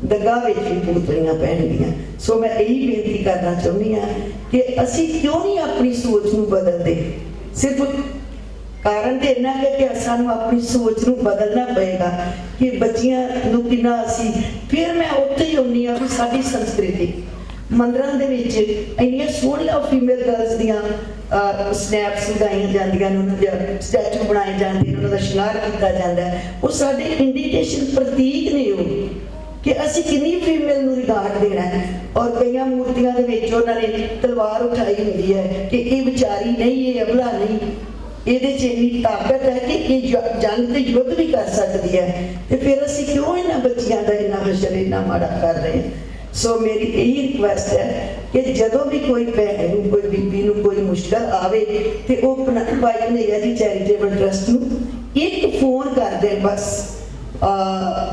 ਦਰਗਾਹ ਵਿੱਚ ਵੀ ਭੁਗਤਣੀਆਂ ਪੈਣਗੀਆਂ। ਸੋ ਮੈਂ ਇਹੀ ਬੇਨਤੀ ਕਰਨਾ ਚਾਹੁੰਦੀ ਹਾਂ ਕਿ ਅਸੀਂ ਕਿਉਂ ਨਹੀਂ ਆਪਣੀ ਸੋਚ ਨੂੰ ਬਦਲਦੇ? ਸਿਰਫ ਕਾਰਨ ਤੇ ਇੰਨਾ ਕਿ ਸਾਨੂੰ ਆਪਣੀ ਸੋਚ ਨੂੰ ਬਦਲਣਾ ਪਏਗਾ ਕਿ ਬੱਚੀਆਂ ਨੂੰ ਕਿੰਨਾ ਅਸੀਂ, ਫਿਰ ਮੈਂ ਉੱਥੇ ਹੀ ਆਉਂਦੀ ਹਾਂ ਵੀ ਸਾਡੀ ਸੰਸਕ੍ਰਿਤੀ ਮੰਦਰਾਂ ਦੇ ਵਿੱਚ ਇੰਨੀਆਂ ਸੋਹਣੀਆਂ ਫੀਮੇਲ ਗਰਲਸ ਦੀਆਂ ਸਨੈਪਸ ਲਗਾਈਆਂ ਜਾਂਦੀਆਂ ਨੇ, ਉਹਨਾਂ ਦੇ ਸਟੈਚੂ ਬਣਾਏ ਜਾਂਦੇ ਨੇ, ਉਹਨਾਂ ਦਾ ਸ਼ਿੰਗਾਰ ਕੀਤਾ ਜਾਂਦਾ ਹੈ। ਉਹ ਸਾਡੇ ਇੰਡੀਕੇਸ਼ਨ ਪ੍ਰਤੀਕ ਨੇ ਉਹ ਕਿ ਅਸੀਂ ਕਿੰਨੀ ਫੀਮੇਲ ਨੂੰ ਰਿਗਾਰਡ ਦੇਣਾ ਹੈ। ਔਰ ਕਈਆਂ ਮੂਰਤੀਆਂ ਦੇ ਵਿੱਚ ਉਹਨਾਂ ਨੇ ਤਲਵਾਰ ਉਠਾਈ ਹੁੰਦੀ ਹੈ ਕਿ ਇਹ ਵਿਚਾਰੀ ਨਹੀਂ, ਇਹ ਅਬਲਾ ਨਹੀਂ, ਇਹਦੇ 'ਚ ਇੰਨੀ ਤਾਕਤ ਹੈ ਕਿ ਇਹ ਜੰਗ ਤੇ ਯੁੱਧ ਵੀ ਕਰ ਸਕਦੀ ਹੈ। ਤੇ ਫਿਰ ਅਸੀਂ ਕਿਉਂ ਇਹਨਾਂ ਬੱਚੀਆਂ ਦਾ ਇੰਨਾ ਹਸ਼ਰ, ਇੰਨਾ ਮਾੜਾ ਕਰ ਰਹੇ ਹਾਂ? ਸੋ ਮੇਰੀ ਇਹੀ ਰਿਕੁਐਸਟ ਹੈ ਕਿ ਜਦੋਂ ਵੀ ਕੋਈ ਭੈਣ ਨੂੰ, ਕੋਈ ਬੀਬੀ ਨੂੰ ਕੋਈ ਮੁਸ਼ਕਲ ਆਵੇ ਤੇ ਉਹ ਪਾਈਕ ਨਈਆ ਜੀ ਚੈਰੀਟੇਬਲ ਟਰਸਟ ਨੂੰ ਇੱਕ ਫੋਨ ਕਰ ਦੇ ਬਸ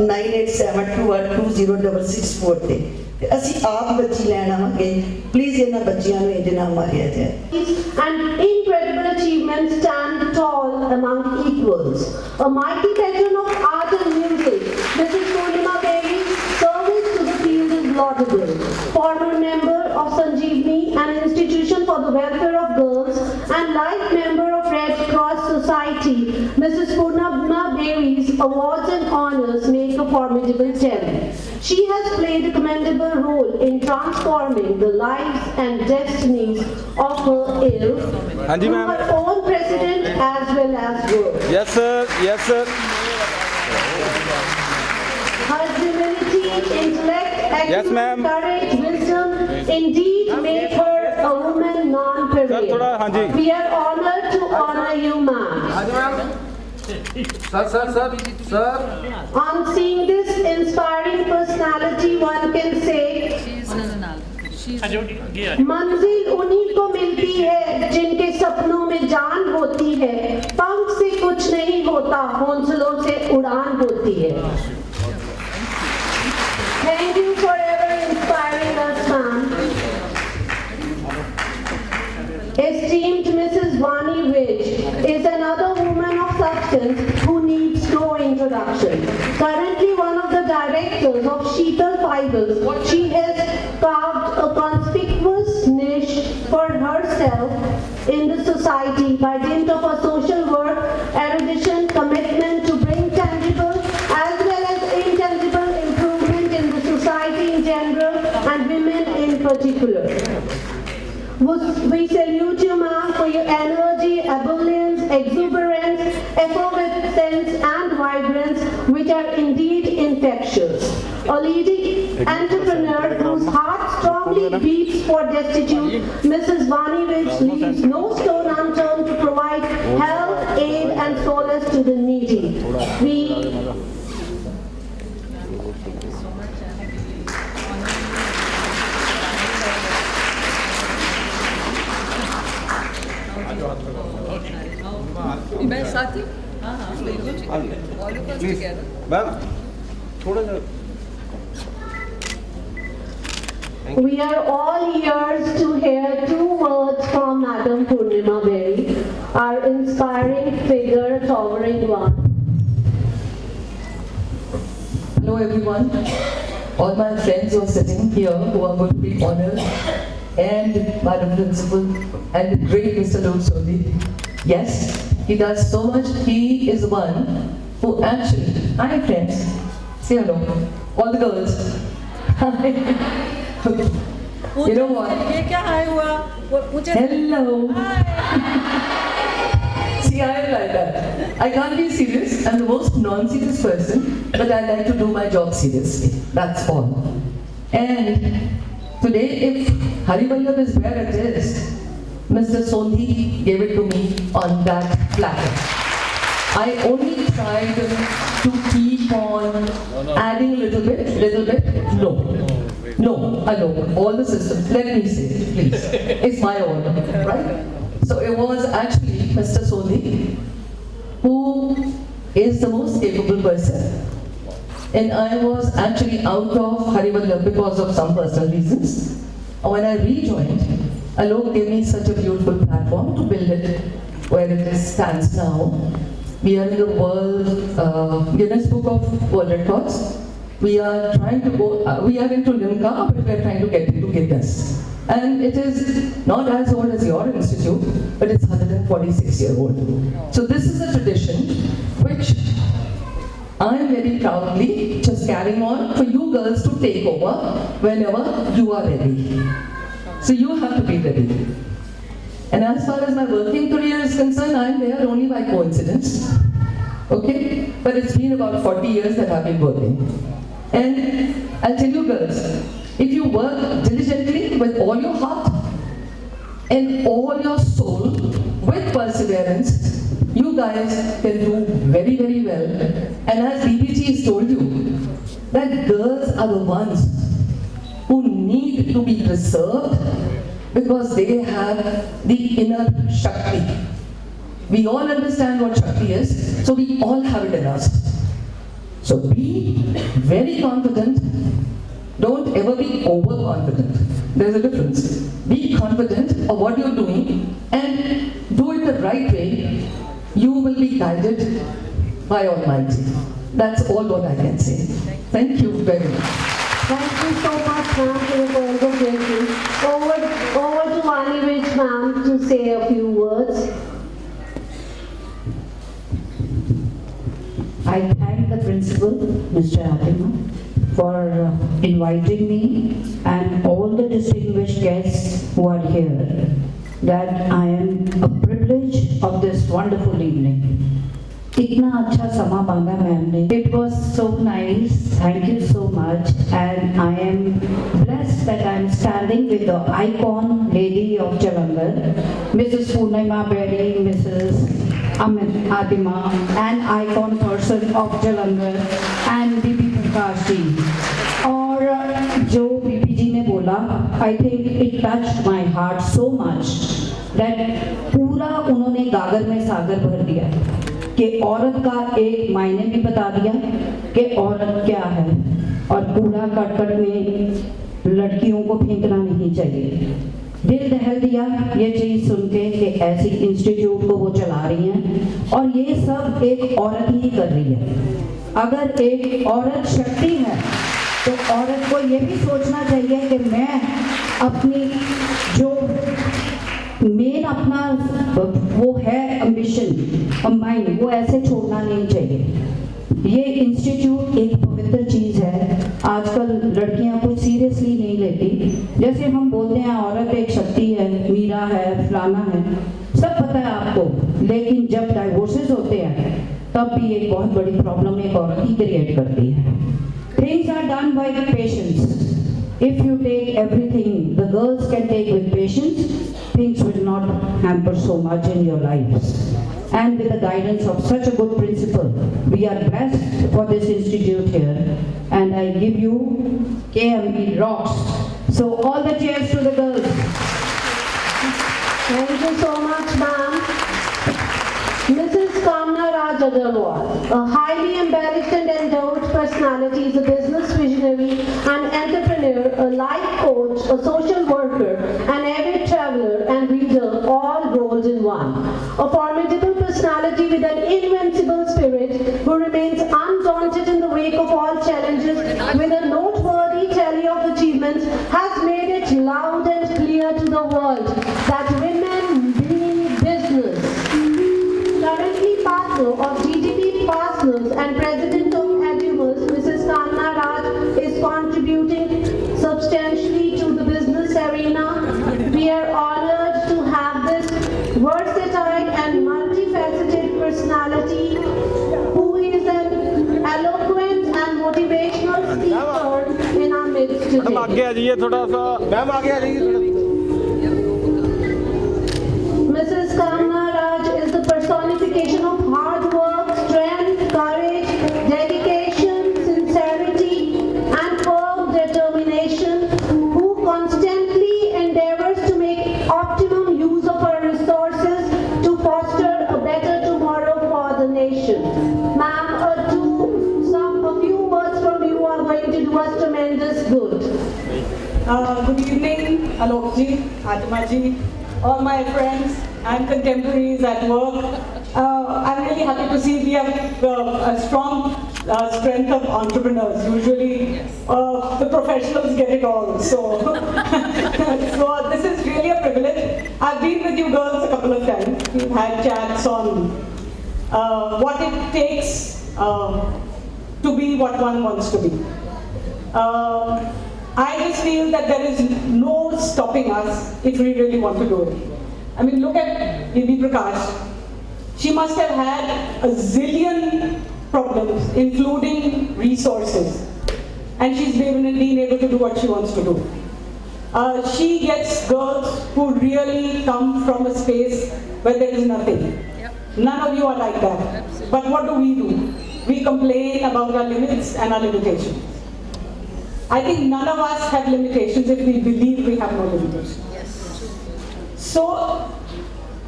9872120664 ਤੇ ਅਸੀਂ ਆਪ ਬੱਚੀ ਲੈਣ ਆਵਾਂਗੇ। ਪਲੀਜ਼ ਇਹਨਾਂ ਬੱਚਿਆਂ ਨੂੰ ਇੰਜ ਨਾ ਮਾਰਿਆ ਜਾਏ। And incredible achievements stand tall among equals. A mighty patron of art and music, Mrs. Purnima Devi's service to the field is laudable. Former member of Sanjeevani, an institution for the welfare of girls, and life member of Red Cross Society, Mrs. Purnima Devi's awards and honors make a formidable talent. She has played a commendable role in transforming the lives and destinies of her ilk through her own president as well as work. Yes, sir. Yes, sir. Her humility, intellect, Yes, ma'am. courage, wisdom indeed make her a woman non-pariah. We are honored to honor you, ma'am. Sir. On seeing this inspiring personality, one can say, मंजिल उन्हीं को मिलती है जिनके सपनों में जान होती है, पंख से कुछ नहीं होता, हौसलों से उड़ान होती है। Thank you for ever inspiring us, ma'am. Esteemed Mrs. Vani Vij is another woman of substance who needs no introduction. Currently one of the directors of Sheetal Fibers, she has carved a conspicuous niche for herself in the society by dint of her social work, erudition, commitment to bring tangible as well as intangible improvement in the society in general and women in particular. We salute you, ma'am, for your energy, ebullience, exuberance, effervescence and vibrance, which are indeed infectious. a leading entrepreneur whose heart strongly beats for destitute, Mrs. Vani Rich leaves no stone unturned to provide help, aid and solace to the needy. मैं साथी हाँ हाँ बिल्कुल all of us together ma'am थोड़ा सा We are all ears to hear two words from Madam Purnima Berry, our inspiring figure, towering one. Hello everyone, all my friends who are sitting here who are going to be honored, and Madam Principal and the great Mr. Lok Sodhi. Yes, he does so much. He is the one who actually, hi friends, say hello, all the girls. You know what? ये क्या हाय हुआ? मुझे Hello. See, I am like that. I can't be serious. I'm the most non-serious person, but I like to do my job seriously. That's all. And today, if Harivallabh is where it is, Mr. Sondhi gave it to me on that platter. I only tried to keep on adding a little bit. No, alone. All the systems. Let me say, please. It's my order, right? So it was actually Mr. Sondhi who is the most capable person. And I was actually out of Harivallabh because of some personal reasons. When I rejoined, Alok gave me such a beautiful platform to build it where it stands now. We are in the World Guinness Book of World Records. We are trying to go, we are into Limca, but we are trying to get into Guinness. And it is not as old as your institute, but it's 146-year-old. So this is a tradition which I'm very proudly just carrying on for you girls to take over whenever you are ready. So you have to be ready. And as far as my working career is concerned, I'm there only by coincidence. Okay? But it's been about 40 years that I've been working. And I'll tell you girls, if you work diligently with all your heart and all your soul with perseverance, you guys can do very, very well. And as BBG has told you, that girls are the ones who need to be preserved because they have the inner Shakti. We all understand what Shakti is, so we all have it in us. So be very confident. Don't ever be overconfident. There's a difference. Be confident of what you're doing and do it the right way. You will be guided by Almighty. That's all what I can say. Thank you very much. Thank you so much, ma'am, for your conversation. Over to Vani Rich, ma'am, to say a few words. I thank the principal, Mr. Atima, for inviting me and all the distinguished guests who are here, that I am a privilege of this wonderful evening. इतना अच्छा समा मांगा ma'am ने. It was so nice. Thank you so much. And I am blessed that I am standing with the icon lady of Jalandhar, Mrs. Purnima Berry, Mrs. Adima, and icon person of Jalandhar, and बीबी प्रकाश जी. और जो बीबी जी ने बोला, I think it touched my heart so much that पूरा उन्होंने गागर में सागर भर दिया कि औरत का एक मायने भी बता दिया कि औरत क्या है और कूड़ा करकट में लड़कियों को फेंकना नहीं चाहिए. दिल दहल दिया ये चीज़ सुन के कि ऐसी इंस्टीट्यूट को वो चला रही हैं और ये सब एक औरत ही कर रही है. अगर एक औरत शक्ति है तो औरत को ये भी सोचना चाहिए कि मैं अपनी जो मेन अपना वो है एम्बिशन माइंड, वो ऐसे छोड़ना नहीं चाहिए. ये इंस्टीट्यूट एक पवित्र चीज़ है. आजकल लड़कियां कुछ सीरियसली नहीं लेती. जैसे हम बोलते हैं औरत एक शक्ति है, मीरा है, फलाना है, सब पता है आपको, लेकिन जब डाइवोर्सेस होते हैं तब भी एक बहुत बड़ी प्रॉब्लम एक औरत ही क्रिएट करती है. Things are done by patience. If you take everything the girls can take with patience, things will not hamper so much in your lives. And with the guidance of such a good principal, we are blessed for this institute here. And I give you KME rocks. So all the cheers to the girls. Thank you so much, ma'am. Mrs. Kamna Raj Agarwal, a highly embellished and endowed personality, is a business visionary, an entrepreneur, a life coach, a social worker, an avid traveler and reader, all rolled in one. A formidable personality with an invincible spirit who remains undaunted in the wake of all challenges with a noteworthy tally of achievements, has made it loud and clear to the world that women mean business. Currently partner of GTP Partners and president of Edumus, Mrs. Kamna Raj is contributing substantially to the business arena. We are honored to have this versatile and multifaceted personality who is an eloquent and motivational speaker in our midst today. Ma'am आगे आ जाइए थोड़ा सा, ma'am आगे आ जाइए। Mrs. Kamna Raj is the personification of hard work, strength, courage, dedication, sincerity, and firm determination, who constantly endeavors to make optimum use of her resources to foster a better tomorrow for the nation. Ma'am, a few words from you are going to do us tremendous good. Good evening, Alokji, Atmaji, all my friends and contemporaries at work. I'm really happy to see we have a strong strength of entrepreneurs. Usually the professionals get it all. So, so this is really a privilege. I've been with you girls a couple of times. We've had chats on what it takes to be what one wants to be. I just feel that there is no stopping us if we really want to do it. I mean, look at Bibi Prakash. She must have had a zillion problems, including resources. And she's been able to do what she wants to do. She gets girls who really come from a space where there is nothing. None of you are like that. But what do? We complain about our limits and our limitations. I think none of us have limitations if we believe we have no limitations. So,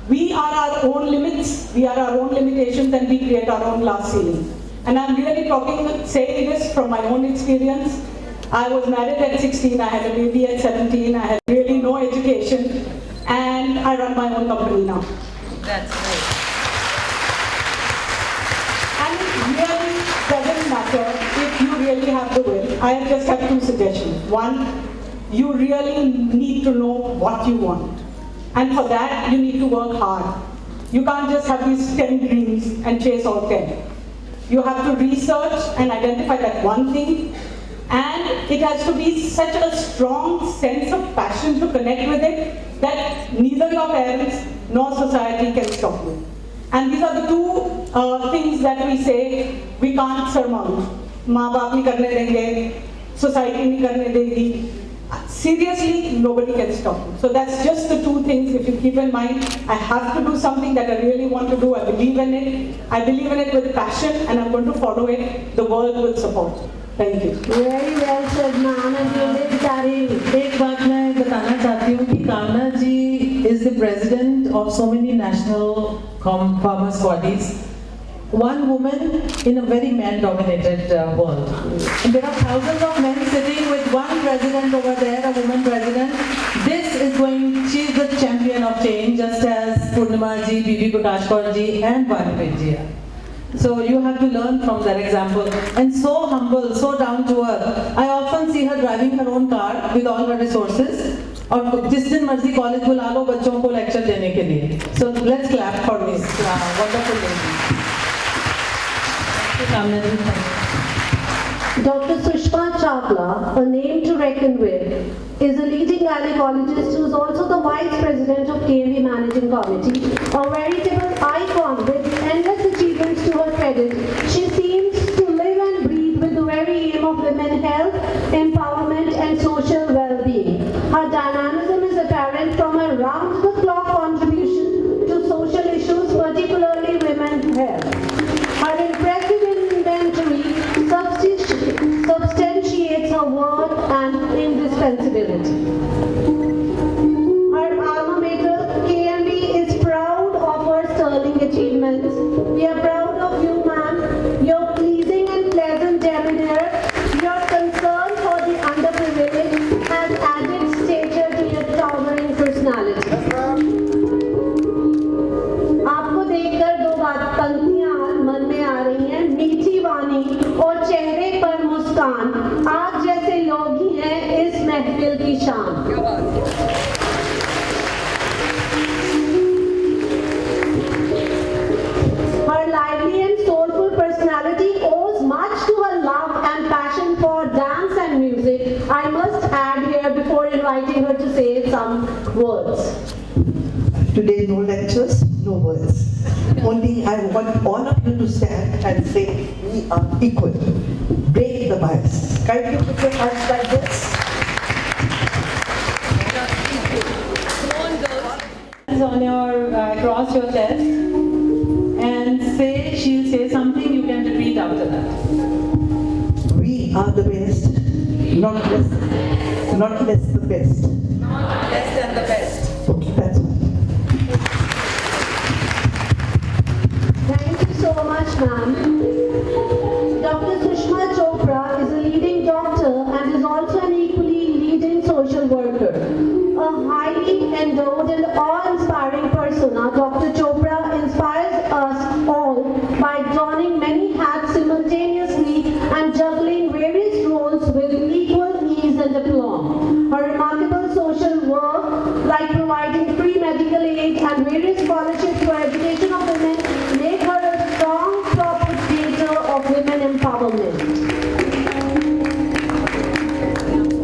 we are our own limits, we are our own limitations, and we create our own glass ceiling. And I'm really saying this from my own experience. I was married at 16, I had a baby at 17, I had really no education, and I run my own company now. That's great. And it really doesn't matter if you really have the will. I just have two suggestions. One, you really need to know what you want. And for that, you need to work hard. You can't just have these 10 dreams and chase all 10. You have to research and identify that one thing. And it has to be such a strong sense of passion to connect with it that neither your parents nor society can stop you. And these are the two things that we say we can't surmount. माँ बाप नहीं करने देंगे, society नहीं करने देगी. Seriously, nobody can stop you. So that's just the two things. If you keep in mind, I have to do something that I really want to do. I believe in it. I believe in it with passion, and I'm going to follow it. The world will support. Thank you. Very well said, ma'am. And you live that एक बात मैं बताना चाहती हूँ कि कामना जी is the president of so many national farmers bodies. One woman in a very man-dominated world. And there are thousands of men sitting with one president over there, a woman president. She is the champion of change, just as Purnima ji, Bibi Prakash ji, and Vanipet ji are. So you have to learn from their example. And so humble, so down to earth. I often see her driving her own car with all her resources. और जिस दिन मर्जी college बुला लो बच्चों को lecture देने के लिए. So let's clap for this wonderful lady. Dr. Sushma Chawla, a name to reckon with, is a leading gynecologist who is also the Vice President of KMV Managing Committee, a veritable icon with endless achievements to her credit. She seems to live and breathe with the very aim of women health, responsibility. Our alma mater, KMB, is proud of her sterling achievements. We are proud of you, ma'am. Your pleasing and pleasant demeanor, your concern for the underprivileged has added stature to your towering personality. आपको देखकर दो पंक्तियां मन में आ रही हैं, मीठी वाणी और चेहरे पर मुस्कान, आप जैसे लोग ही हैं इस महफिल की शान। Her lively and soulful personality owes much to her love and passion for dance and music. I must add here before inviting her to say some words. Today, no lectures, no words. Only I want all of you to stand and say, we are equal. Break the bias. Can you put your hands like this? Hands on your, cross your chest and she'll say something, you can repeat after that. We are the best, not less the best. Not less than the best. Okay, that's all. Thank you so much, ma'am. Dr. Sushma Chopra is a leading doctor and is also an equally leading social worker. A highly endowed and awe-inspiring persona, Dr. Chopra inspires us all by donning many hats simultaneously and juggling various roles with equal ease and aplomb. Her remarkable social work, like providing free medical aid and various scholarships for education of women, make her a strong propagator of women empowerment.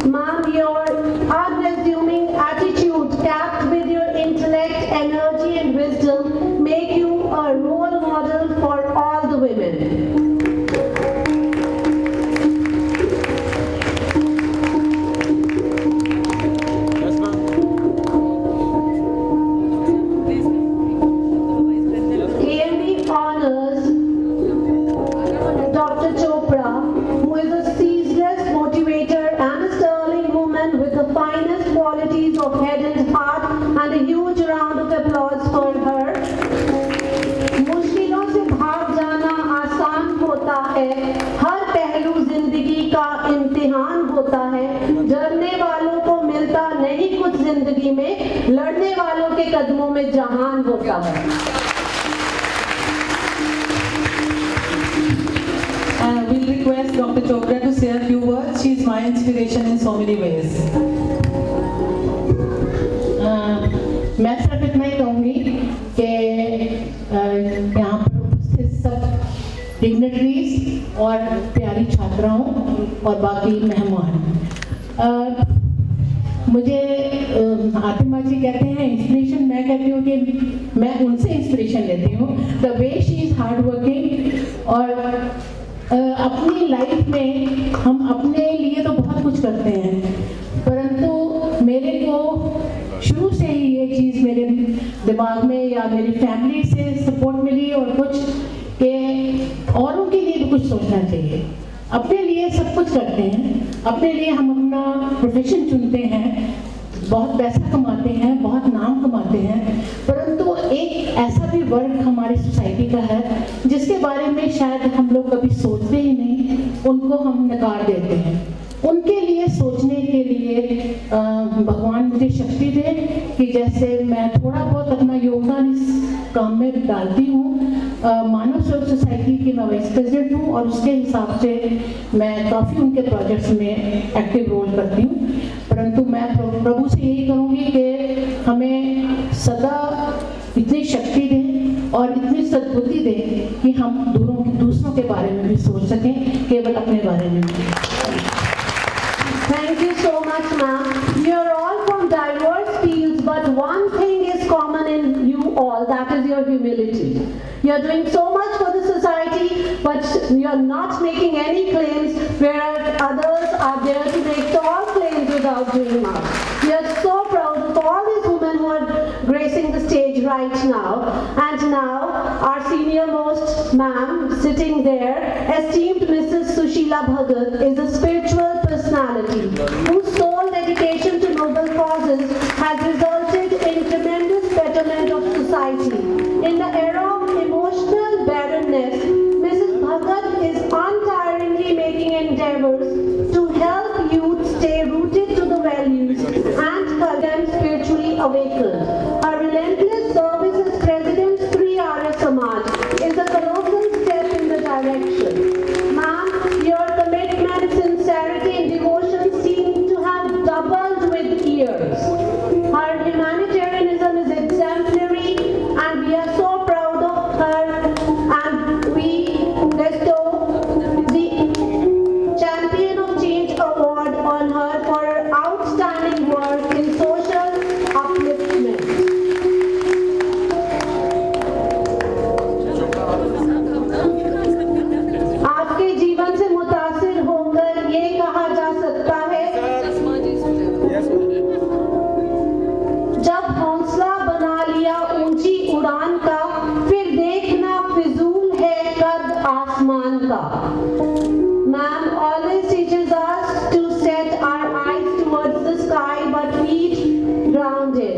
Ma'am, your unassuming attitude, capped with your intellect, energy and wisdom, make you a role model for all the women. KMB honors Dr. Chopra, who is a ceaseless motivator and a sterling woman with the finest qualities of head and heart, and a huge round of applause for her. मुश्किलों से भाग जाना आसान होता है, हर पहलू जिंदगी का इम्तिहान होता है, डरने वालों को मिलता नहीं कुछ जिंदगी में, लड़ने वालों के कदमों में जहान होता है। We'll request Dr. Chopra to say a few words. She is my inspiration in so many ways. मैं सिर्फ इतना ही कहूँगी कि यहाँ पर उपस्थित सब डिग्नेटरीज और प्यारी छात्राओं और बाकी मेहमान, मुझे आतिमा जी कहते हैं इंस्पिरेशन, मैं कहती हूँ कि मैं उनसे इंस्पिरेशन लेती हूँ। The way she is hard working, और अपनी लाइफ में हम अपने लिए तो बहुत कुछ करते हैं, परंतु मेरे को शुरू से ही ये चीज़ मेरे दिमाग में या मेरी फैमिली से सपोर्ट मिली और कुछ कि औरों के लिए भी कुछ सोचना चाहिए। अपने लिए सब कुछ करते हैं, अपने लिए हम अपना प्रोफेशन चुनते हैं, बहुत पैसा कमाते हैं, बहुत नाम कमाते हैं, परंतु एक ऐसा भी वर्ग हमारी सोसाइटी का है जिसके बारे में शायद हम लोग कभी सोचते ही नहीं, उनको हम नकार देते हैं। उनके लिए सोचने के लिए भगवान मुझे शक्ति दे कि जैसे मैं थोड़ा बहुत अपना योगदान इस काम में डालती हूँ। मानव सेवा सोसाइटी की मैं वाइस प्रेसिडेंट हूँ और उसके हिसाब से मैं काफ़ी उनके प्रोजेक्ट्स में एक्टिव रोल करती हूँ, परंतु मैं प्रभु से यही करूँगी कि हमें सदा इतनी शक्ति दें और इतनी सद्बुद्धि दें कि हम दूसरों के बारे में भी सोच सकें, केवल अपने बारे में नहीं। Thank you so much, ma'am. You are all from diverse fields, but one thing is common in you all, that is your humility. You are doing so much for the society, but you are not making any claims, whereas others are there to make tall claims without doing much. We are so proud of all these women who are gracing the stage right now. And now, our senior most ma'am sitting there, esteemed Mrs. Sushila Bhagat, is a spiritual personality whose sole dedication dedication to noble causes has resulted in tremendous betterment of society. In the era of emotional barrenness, Mrs. Bhagat is untiringly making endeavors to help youth stay rooted to the values and keep them spiritually awakened. Her relentless service as President Sri Arya Samaj is a colossal step in the direction. Ma'am, your commitment, sincerity and devotion seem to have doubled with years. Her humanitarianism is exemplary and we are so proud of her, and we bestow the Champion of Change Award on her for her outstanding work in social upliftment. आपके जीवन से मुतासिर होकर ये कहा जा सकता है, जब हौसला बना लिया ऊंची उड़ान का, फिर देखना फिजूल है कद आसमान का. Ma'am always teaches us to set our eyes towards the sky but feet grounded.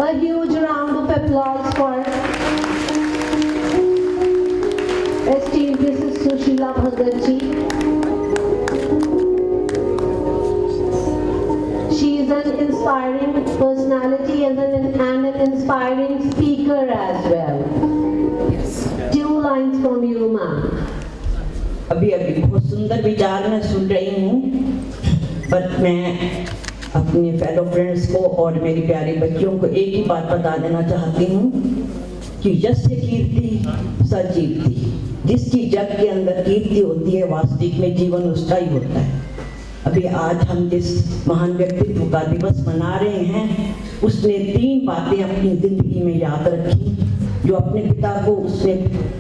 A huge round of applause for esteemed Mrs. Sushila Bhagat ji. She is an inspiring personality and an inspiring speaker as well. 2 lines from you, ma'am. अभी अभी बहुत सुंदर विचार मैं सुन रही हूँ, पर मैं अपने फेलो फ्रेंड्स को और मेरी प्यारी बच्चियों को एक ही बात बता देना चाहती हूँ कि यस्य कीर्ति सजीवती. जिसकी जग के अंदर कीर्ति होती है, वास्तविक में जीवन उसका ही होता है. अभी आज हम जिस महान व्यक्तित्व का दिवस मना रहे हैं, उसने 3 बातें अपनी जिंदगी में याद रखी, जो अपने पिता को उसने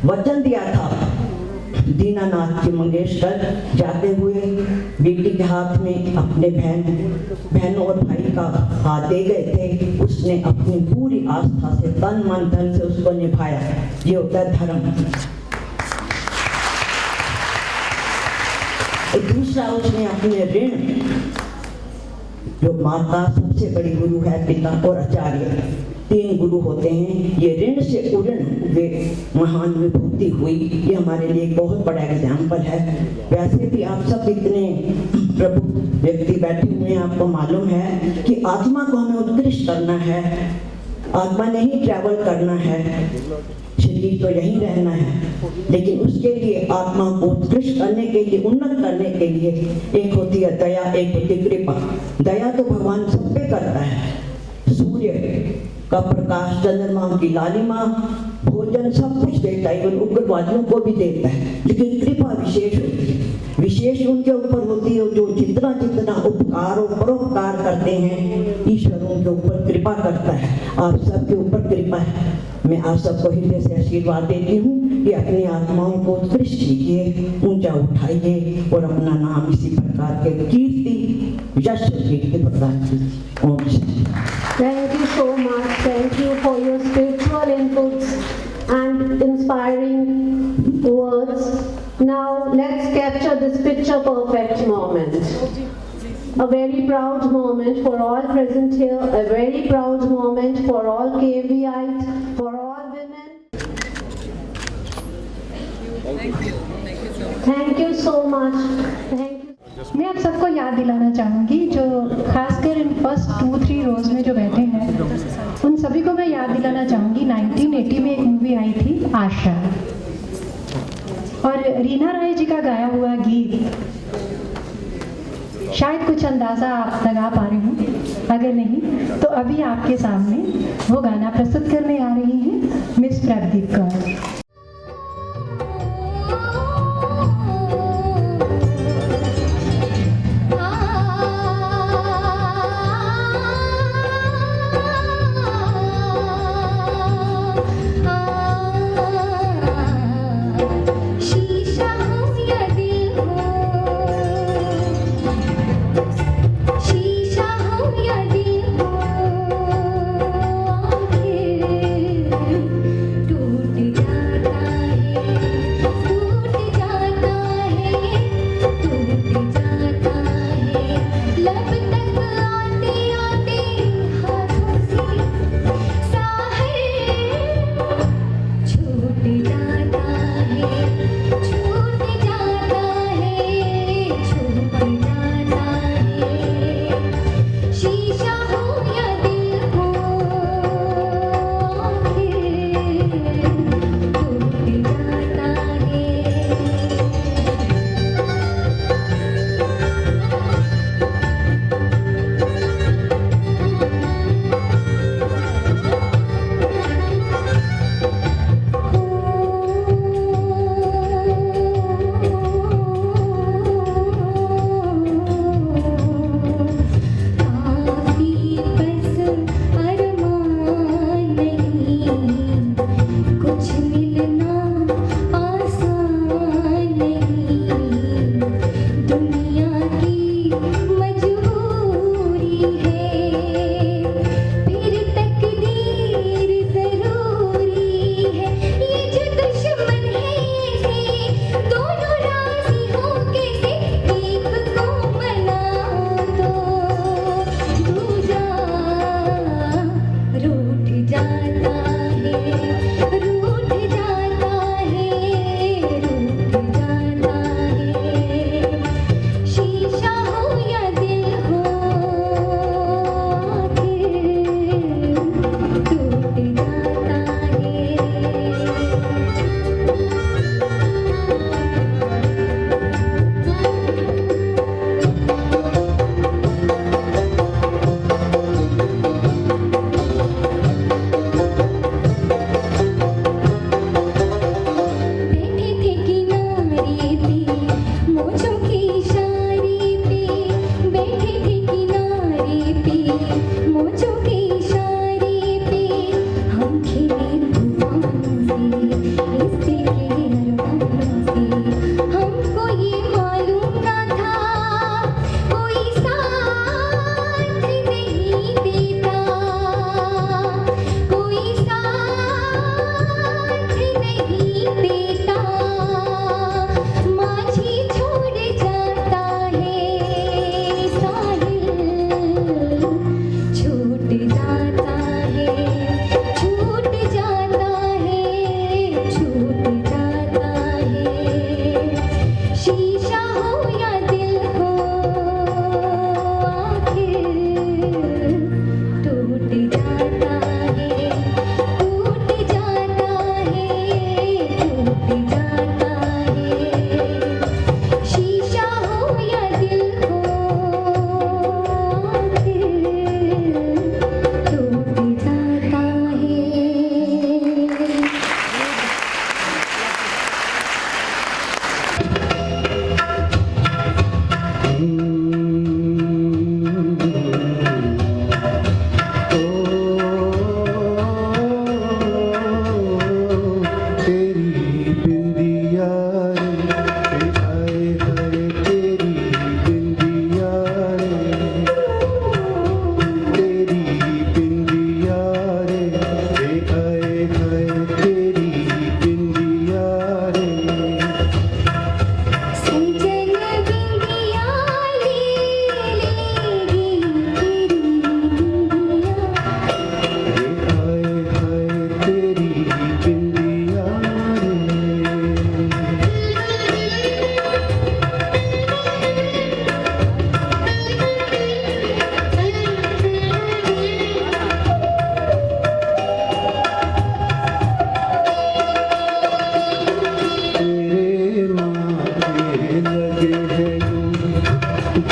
वचन दिया था. दीनानाथ जी मंगेशकर जाते हुए बेटी के हाथ में अपने बहनों और भाई का हाथ दे गए थे. उसने अपनी पूरी आस्था से, तन मन धन से उसको निभाया. ये होता है धर्म. दूसरा, उसने अपने ऋण, जो माता सबसे बड़ी गुरु है, पिता और आचार्य, 3 गुरु होते हैं. ये ऋण से उऋण वे महान विभूति हुई. ये हमारे लिए एक बहुत बड़ा एग्जाम्पल है. वैसे भी आप सब इतने प्रभु व्यक्ति बैठे हुए हैं, आपको मालूम है कि आत्मा को हमें उत्कृष्ट करना है. आत्मा ने ही ट्रैवल करना है, शरीर तो यहीं रहना है. लेकिन उसके लिए आत्मा को उत्कृष्ट करने के लिए, उन्नत करने के लिए, एक होती है दया, एक होती है कृपा. दया तो भगवान सब पे करता है. सूर्य का प्रकाश, चंद्रमा की लालिमा, भोजन सब कुछ देता है, इवन उग्रवादियों को भी देता है. लेकिन कृपा विशेष होती है. विशेष उनके ऊपर होती है जो जितना जितना उपकार और परोपकार करते हैं, ईश्वर उनके ऊपर कृपा करता है. आप सबके ऊपर कृपा है. मैं आप सबको हृदय से आशीर्वाद देती हूँ कि अपनी आत्माओं को उत्कृष्ट कीजिए, ऊंचा उठाइए और अपना नाम इसी प्रकार के कीर्ति, यश कीर्ति प्रदान कीजिए. Om Shanti. Thank you so much. Thank you for your spiritual inputs and inspiring words. Now let's capture this picture perfect moment. A very proud moment for all present here, a very proud moment for all KVIs, for all women. Thank you so much. Thank you. मैं आप सबको याद दिलाना चाहूँगी, जो खासकर in first 2-3 रोज में जो बैठे हैं, उन सभी को मैं याद दिलाना चाहूँगी 1980 में एक मूवी आई थी आशा, और रीना राय जी का गाया हुआ गीत, शायद कुछ अंदाज़ा आप लगा पा रहे हों. अगर नहीं तो अभी आपके सामने वो गाना प्रस्तुत करने आ रही हैं मिस प्रदीप कौर. टूट जा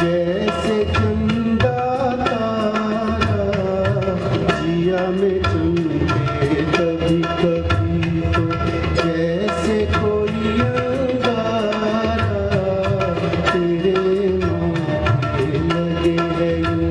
जैसे चंदा तारा जिया में चमके कभी कभी तो जैसे कोई अंगारा तेरे मोह लगे है यूं।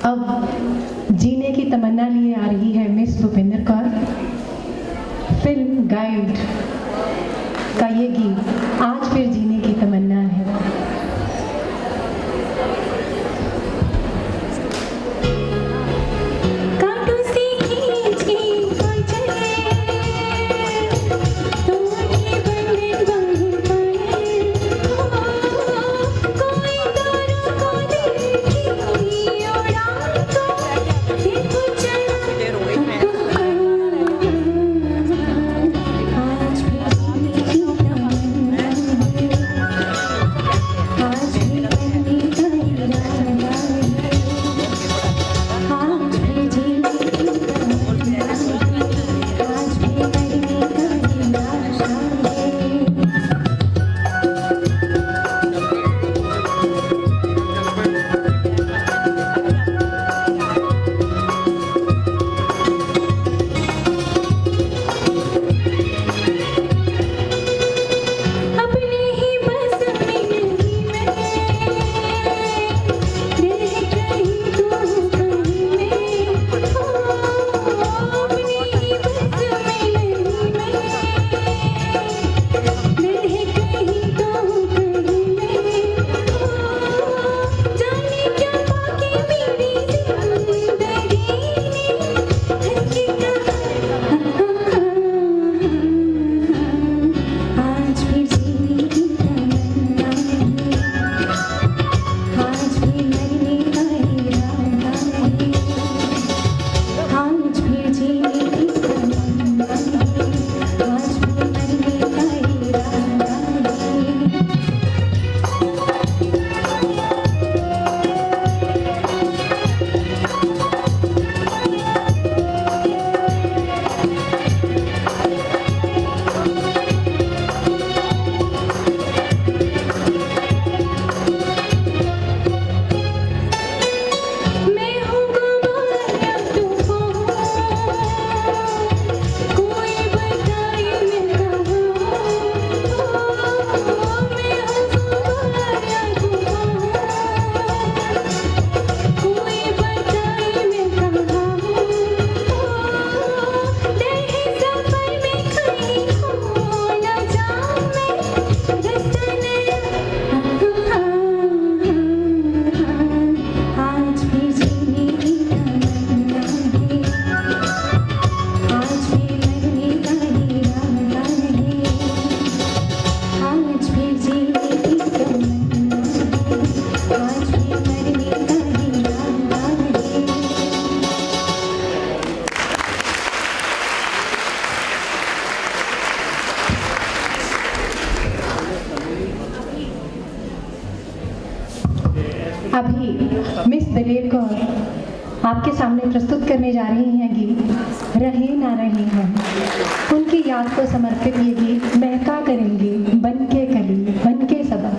अब जीने की तमन्ना लिए आ रही है miss Bhupinder Kaur. Film guide का ये गीत आज फिर जीने की तमन्ना है। आज भी जीने की तमन्ना आपके सामने प्रस्तुत करने जा रही हैं गीत रहे ना रहे हम। उनकी याद को समर्पित ये गीत महका करेंगे बन के कली बन के सबा।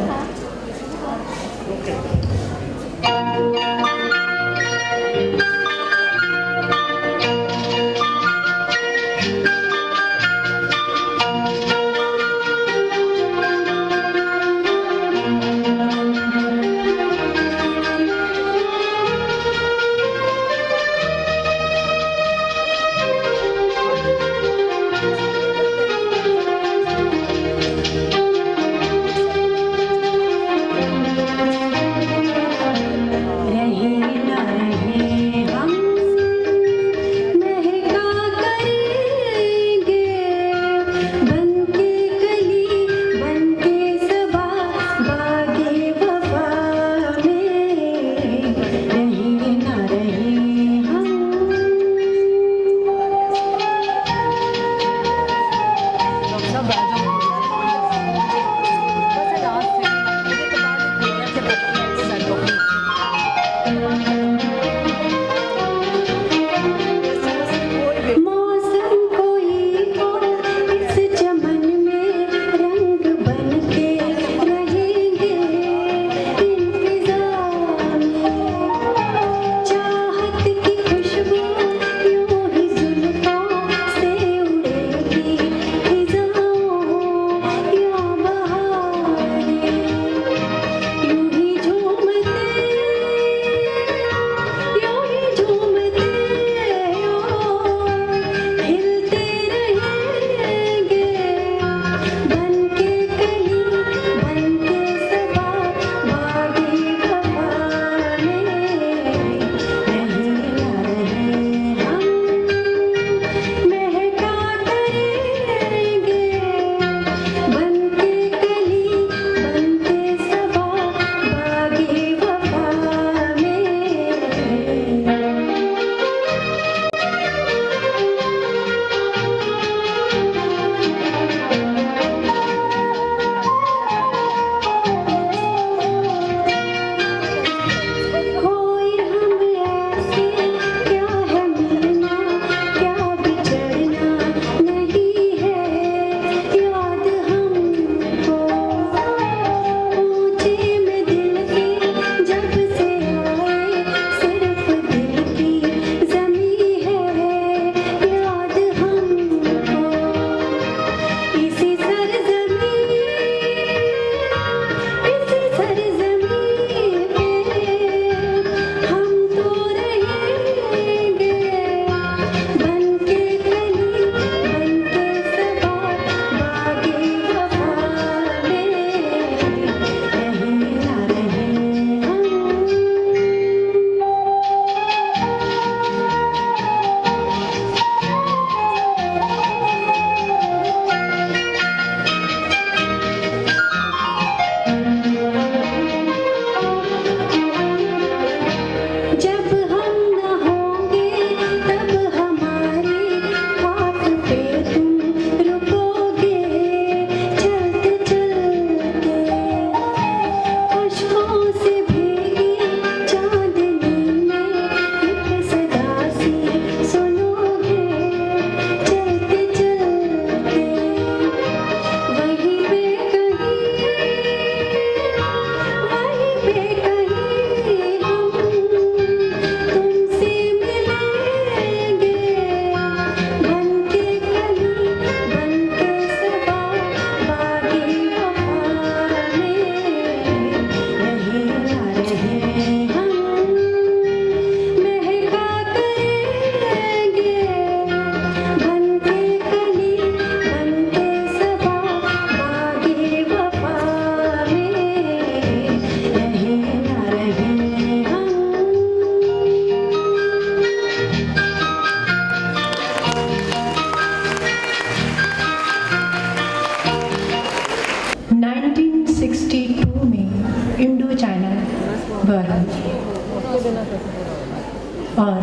और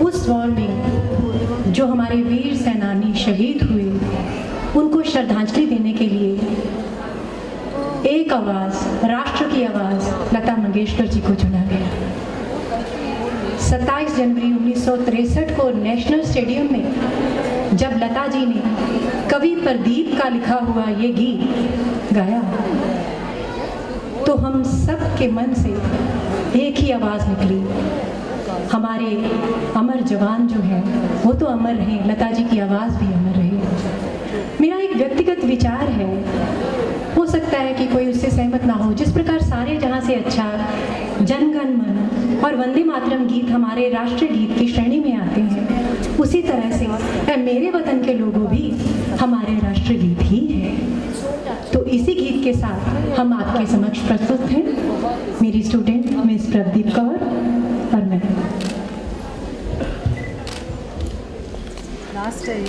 उस वॉर में जो हमारे वीर सेनानी शहीद हुए उनको श्रद्धांजलि देने के लिए एक आवाज़, राष्ट्र की आवाज़ लता मंगेशकर जी को चुना गया। 27 जनवरी 1963 को नेशनल स्टेडियम में जब लता जी ने कवि प्रदीप का लिखा हुआ ये गीत गाया तो हम सब के मन से एक ही आवाज़ निकली, हमारे अमर जवान जो हैं वो तो अमर रहे, लता जी की आवाज़ भी अमर रहे। मेरा एक व्यक्तिगत विचार है, हो सकता है कि कोई उससे सहमत ना हो। जिस प्रकार सारे जहाँ से अच्छा जन गण मन और वंदे मातरम गीत हमारे राष्ट्रीय गीत की श्रेणी में आते हैं, उसी तरह से मेरे वतन के लोगों भी हमारे राष्ट्रीय गीत ही है। तो इसी गीत के साथ हम आपके समक्ष प्रस्तुत हैं, मेरी स्टूडेंट मिस प्रदीप कौर और मैं। लास्ट है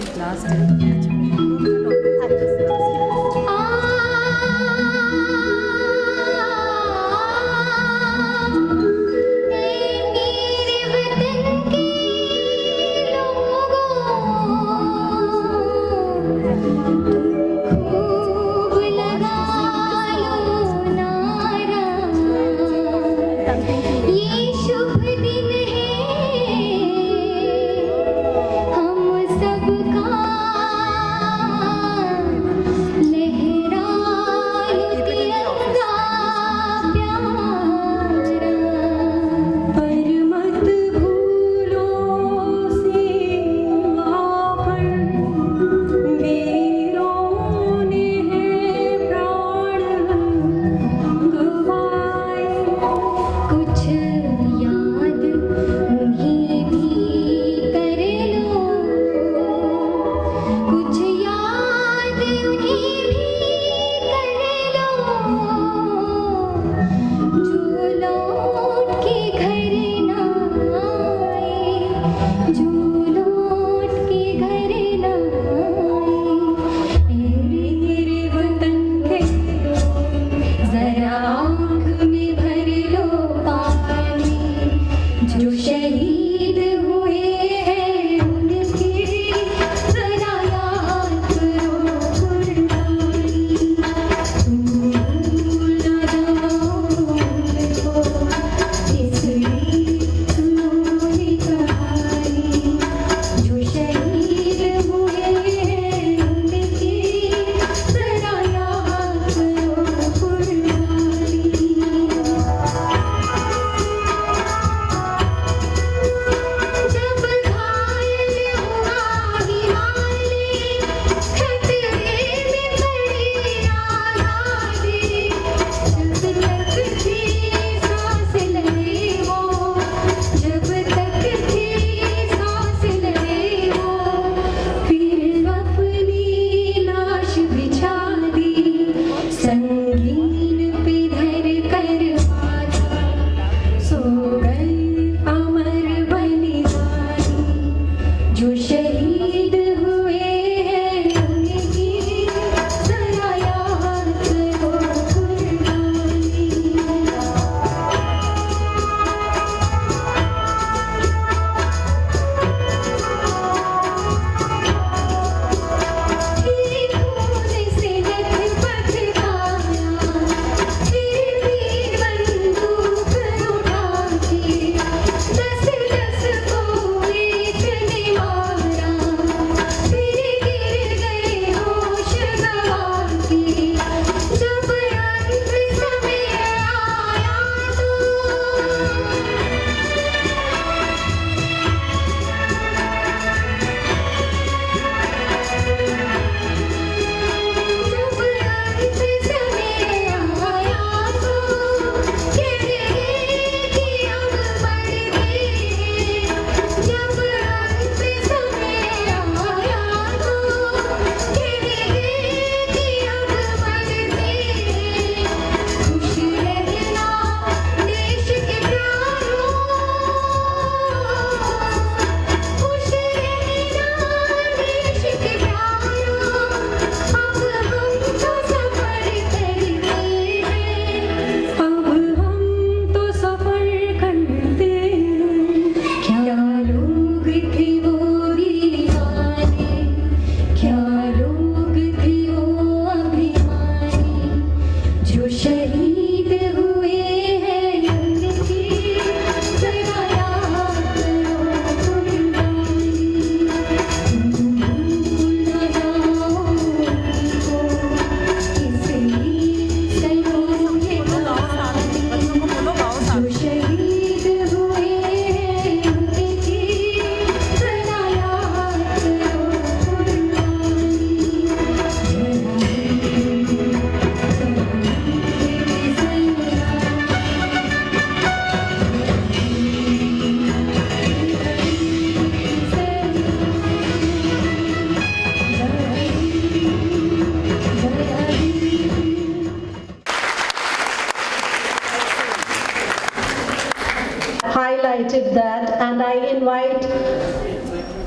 highlighted that, and I invite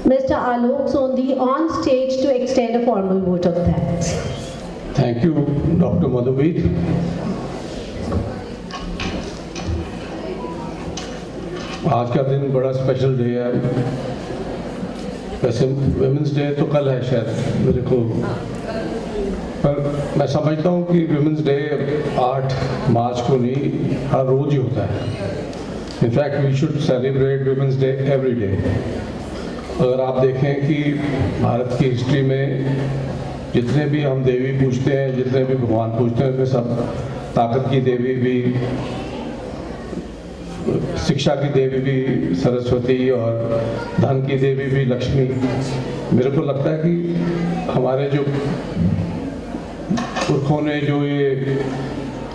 Mr. Alok Sondi on stage to extend a formal vote of thanks. Thank you, Dr. Madhuvir. आज का दिन बड़ा स्पेशल डे है। वैसे वुमेंस डे तो कल है शायद मेरे को, पर मैं समझता हूँ कि वुमेंस डे 8 मार्च को नहीं, हर रोज ही होता है। In fact we should celebrate women's day every day. अगर आप देखें कि भारत की हिस्ट्री में जितने भी हम देवी पूजते हैं, जितने भी भगवान पूजते हैं, उनमें सब ताकत की देवी भी, शिक्षा की देवी भी सरस्वती और धन की देवी भी लक्ष्मी। मेरे को लगता है कि हमारे जो पुरखों ने जो ये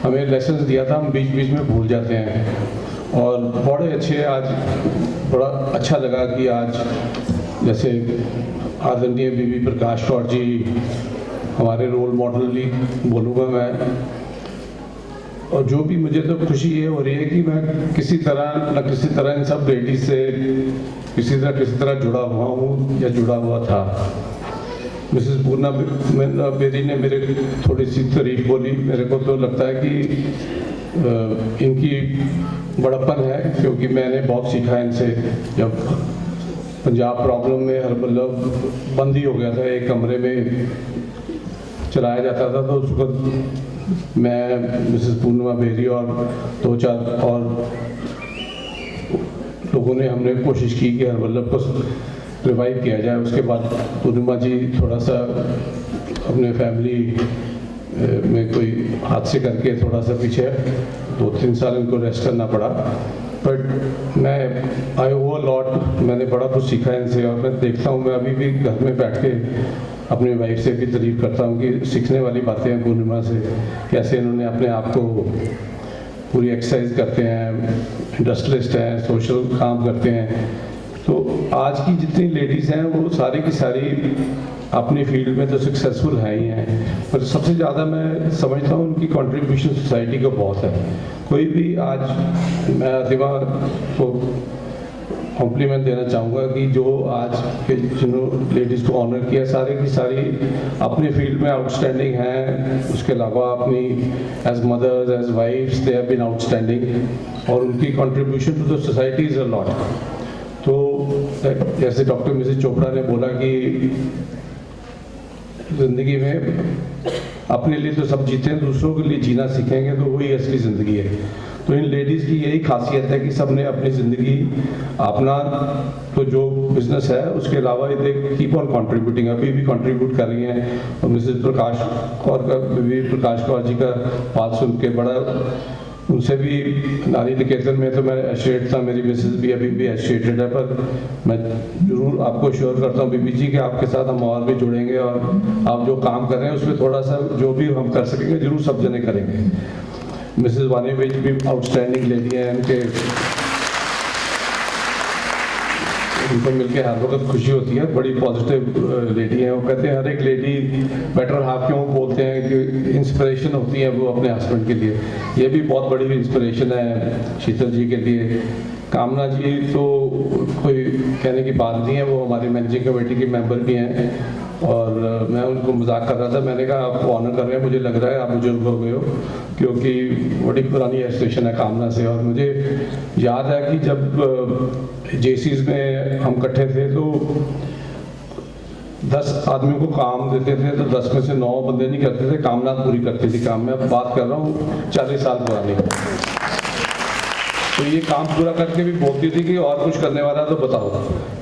हमें लेसन्स दिया था, हम बीच बीच में भूल जाते हैं। और बड़े अच्छे, आज बड़ा अच्छा लगा कि आज जैसे आदरणीय बीबी प्रकाश कौर जी हमारे रोल मॉडल ही बोलूँगा मैं। और जो भी मुझे तो खुशी ये हो रही है कि मैं किसी तरह इन सब लेडीज से किसी तरह जुड़ा हुआ हूँ या जुड़ा हुआ था। मिसेस पूर्णा बेरी ने मेरे थोड़ी सी तारीफ बोली। मेरे को तो लगता है कि इनकी बड़प्पन है, क्योंकि मैंने बहुत सीखा इनसे। जब पंजाब प्रॉब्लम में हर मतलब बंद ही हो गया था, एक कमरे में चलाया जाता था, तो उस वक्त मैं, मिसेस पूर्णिमा बेरी और 2-4 और लोगों ने हमने कोशिश की कि हरवल्लभ को रिवाइव किया जाए। उसके बाद पूर्णिमा जी थोड़ा सा अपने फैमिली में कोई हादसे करके थोड़ा सा पीछे 2-3 साल इनको रेस्ट करना पड़ा। बट मैं आई ओ लॉट, मैंने बड़ा कुछ सीखा इनसे। और मैं देखता हूँ, मैं अभी भी घर में बैठ के अपनी वाइफ से भी तारीफ करता हूँ कि सीखने वाली बातें हैं पूर्णिमा से। कैसे इन्होंने अपने आप को पूरी एक्सरसाइज करते हैं, इंडस्ट्रियलिस्ट हैं, सोशल काम करते हैं। तो आज की जितनी लेडीज़ हैं वो सारी की सारी अपनी फील्ड में तो सक्सेसफुल हैं ही हैं, पर सबसे ज़्यादा मैं समझता हूँ उनकी कंट्रीब्यूशन सोसाइटी को बहुत है। कोई भी आज, मैं आतिमा को कॉम्प्लीमेंट देना चाहूँगा कि जो आज के जिन्होंने लेडीज़ को ऑनर किया, सारे की सारी अपनी फील्ड में आउटस्टैंडिंग हैं। उसके अलावा अपनी as mothers, as wives, they have been outstanding, और उनकी contribution to the society is a lot. तो जैसे डॉक्टर मिसेस चोपड़ा ने बोला कि ज़िंदगी में अपने लिए तो सब जीते हैं, दूसरों के लिए जीना सीखेंगे तो वही असली ज़िंदगी है। तो इन लेडीज़ की यही खासियत है कि सब ने अपनी ज़िंदगी, अपना तो जो बिजनेस है उसके अलावा दे कीप ऑन कंट्रीब्यूटिंग, अभी भी कंट्रीब्यूट कर रही हैं। और मिसेस प्रकाश कौर का, बीबी प्रकाश कौर जी का बात सुन के बड़ा, उनसे भी नारी निकेतन में तो मैं एसोसिएट था, मेरी मिसेस भी अभी भी एसोसिएटेड है। पर मैं जरूर आपको श्योर करता हूँ बीबी जी कि आपके साथ हम और भी जुड़ेंगे, और आप जो काम कर रहे हैं उसमें थोड़ा सा जो भी हम कर सकेंगे जरूर सब जने करेंगे। मिसेस वानी विज भी आउटस्टैंडिंग लेडी हैं, उनको मिलके हर वक्त खुशी होती है। बड़ी पॉजिटिव लेडी हैं। वो कहते हैं हर एक लेडी बेटर हाफ, क्यों बोलते हैं कि इंस्पिरेशन होती है वो अपने हस्बैंड के लिए। ये भी बहुत बड़ी इंस्पिरेशन है शीतल जी के लिए। कामना जी तो कोई कहने की बात नहीं है, वो हमारी मैनेजिंग कमेटी की मेंबर भी हैं। और मैं उनको मजाक कर रहा था, मैंने कहा आपको ऑनर कर रहे हैं, मुझे लग रहा है आप बुजुर्ग हो गए हो, क्योंकि बड़ी पुरानी एसोसिएशन है कामना से। और मुझे याद है कि जब जेसीज में हम इकट्ठे थे तो 10 आदमियों को काम देते थे, तो 10 में से 9 बंदे नहीं करते थे, कामना पूरी करती थी काम। मैं बात कर रहा हूँ 40 साल पुरानी। तो ये काम पूरा करके भी बोलती थी कि और कुछ करने वाला तो बताओ।